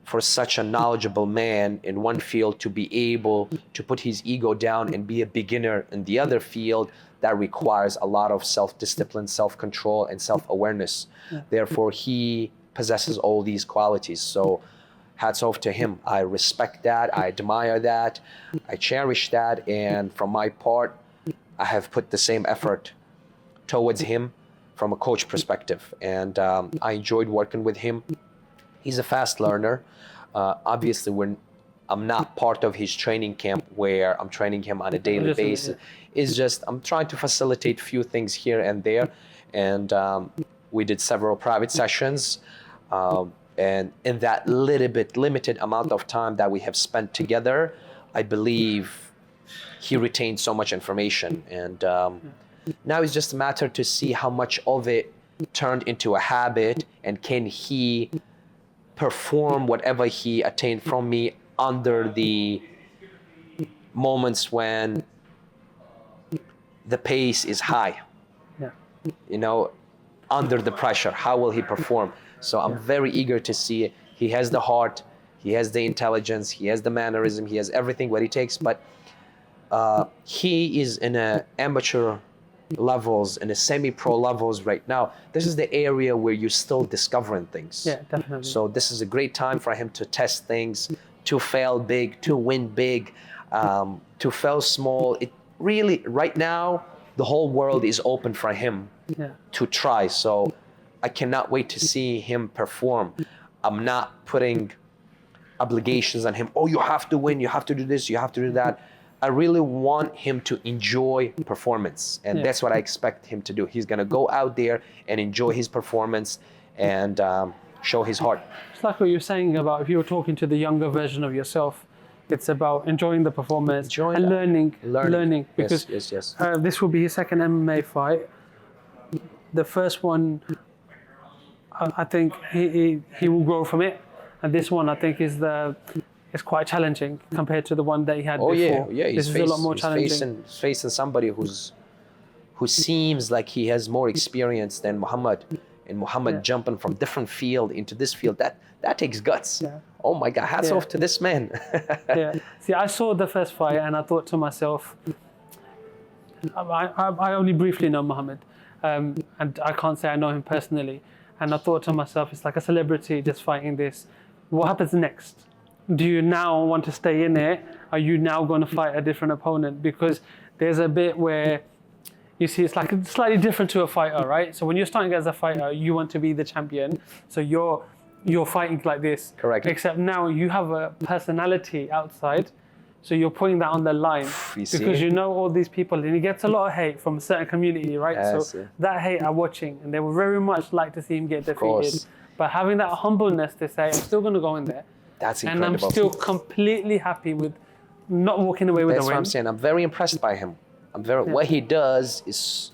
for such a knowledgeable man in one field to be able to put his ego down and be a beginner in the other field, that requires a lot of self-discipline, self-control, and self-awareness. Therefore, he possesses all these qualities. So hats off to him. I respect that, I admire that, I cherish that, and from my part, I have put the same effort towards him from a coach perspective, and I enjoyed working with him. He's a fast learner. Obviously, I'm not part of his training camp where I'm training him on a daily basis. It's just I'm trying to facilitate a few things here and there, and we did several private sessions, and in that little bit limited amount of time that we have spent together, I believe he retained so much information, and now it's just a matter to see how much of it turned into a habit, and can he perform whatever he attained from me under the moments when the pace is high. You know, under the pressure, how will he perform? So I'm very eager to see it. He has the heart, he has the intelligence, he has the mannerism, he has everything what he takes, but he is in a amateur levels and the semi-pro levels right now. This is the area where you're still discovering things. Yeah, definitely. So this is a great time for him to test things, to fail big, to win big, to fail small. It really, right now, the whole world is open for him to try. So I cannot wait to see him perform. I'm not putting obligations on him. Oh, you have to win, you have to do this, you have to do that. I really want him to enjoy performance, and that's what I expect him to do. He's going to go out there and enjoy his performance and show his heart. It's like what you're saying about if you were talking to the younger version of yourself, it's about enjoying the performance and learning. Because yes. This will be his second MMA fight. The first one, I think he will grow from it, and this one I think is quite challenging compared to the one that he had before. Yeah. This is a lot more challenging. He's facing somebody who seems like he has more experience than Muhammad, and Muhammad jumping from different field into this field, that takes guts. Oh my God, hats off to this man. See, I saw the first fight and I thought to myself, I only briefly know Muhammad, and I can't say I know him personally, and I thought to myself, it's like a celebrity just fighting this. What happens next? Do you now want to stay in it? Are you now going to fight a different opponent? Because there's a bit where you see it's like slightly different to a fighter, right? So when you're starting as a fighter, you want to be the champion. So you're fighting like this. Correct. Except now you have a personality outside. So you're putting that on the line because you know all these people, and he gets a lot of hate from a certain community, right? So that hate are watching, and they would very much like to see him get defeated. But having that humbleness to say, I'm still going to go in there. That's incredible. And I'm still completely happy with not walking away with the win. That's what I'm saying. I'm very impressed by him. What he does is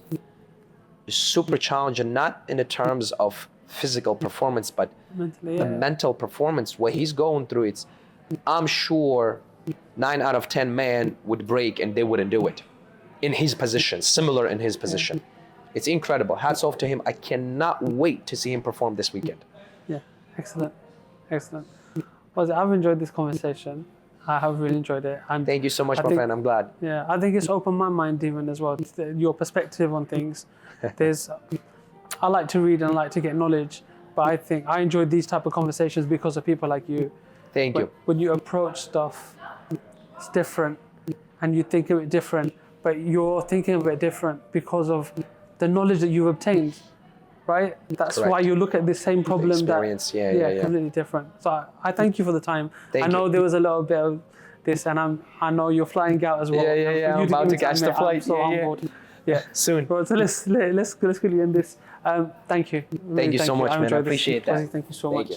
super challenging, not in the terms of physical performance, but the mental performance. What he's going through, I'm sure 9 out of 10 men would break and they wouldn't do it in his position, similar in his position. It's incredible. Hats off to him. I cannot wait to see him perform this weekend. Yeah, excellent. Ozzy, I've enjoyed this conversation. I have really enjoyed it. And thank you so much, my friend. I'm glad. Yeah, I think it's opened my mind even as well. Your perspective on things. I like to read and I like to get knowledge, but I think I enjoyed these type of conversations because of people like you. Thank you. When you approach stuff, it's different, and you think of it different, but you're thinking of it different because of the knowledge that you've obtained. Right? That's why you look at the same problem. Experience, completely different. So I thank you for the time. I know there was a little bit of this, and I know you're flying out as well. I'm about to catch the flight. Soon. Well, so let's quickly end this. Thank you. Thank you so much, man. I appreciate that. Thank you so much.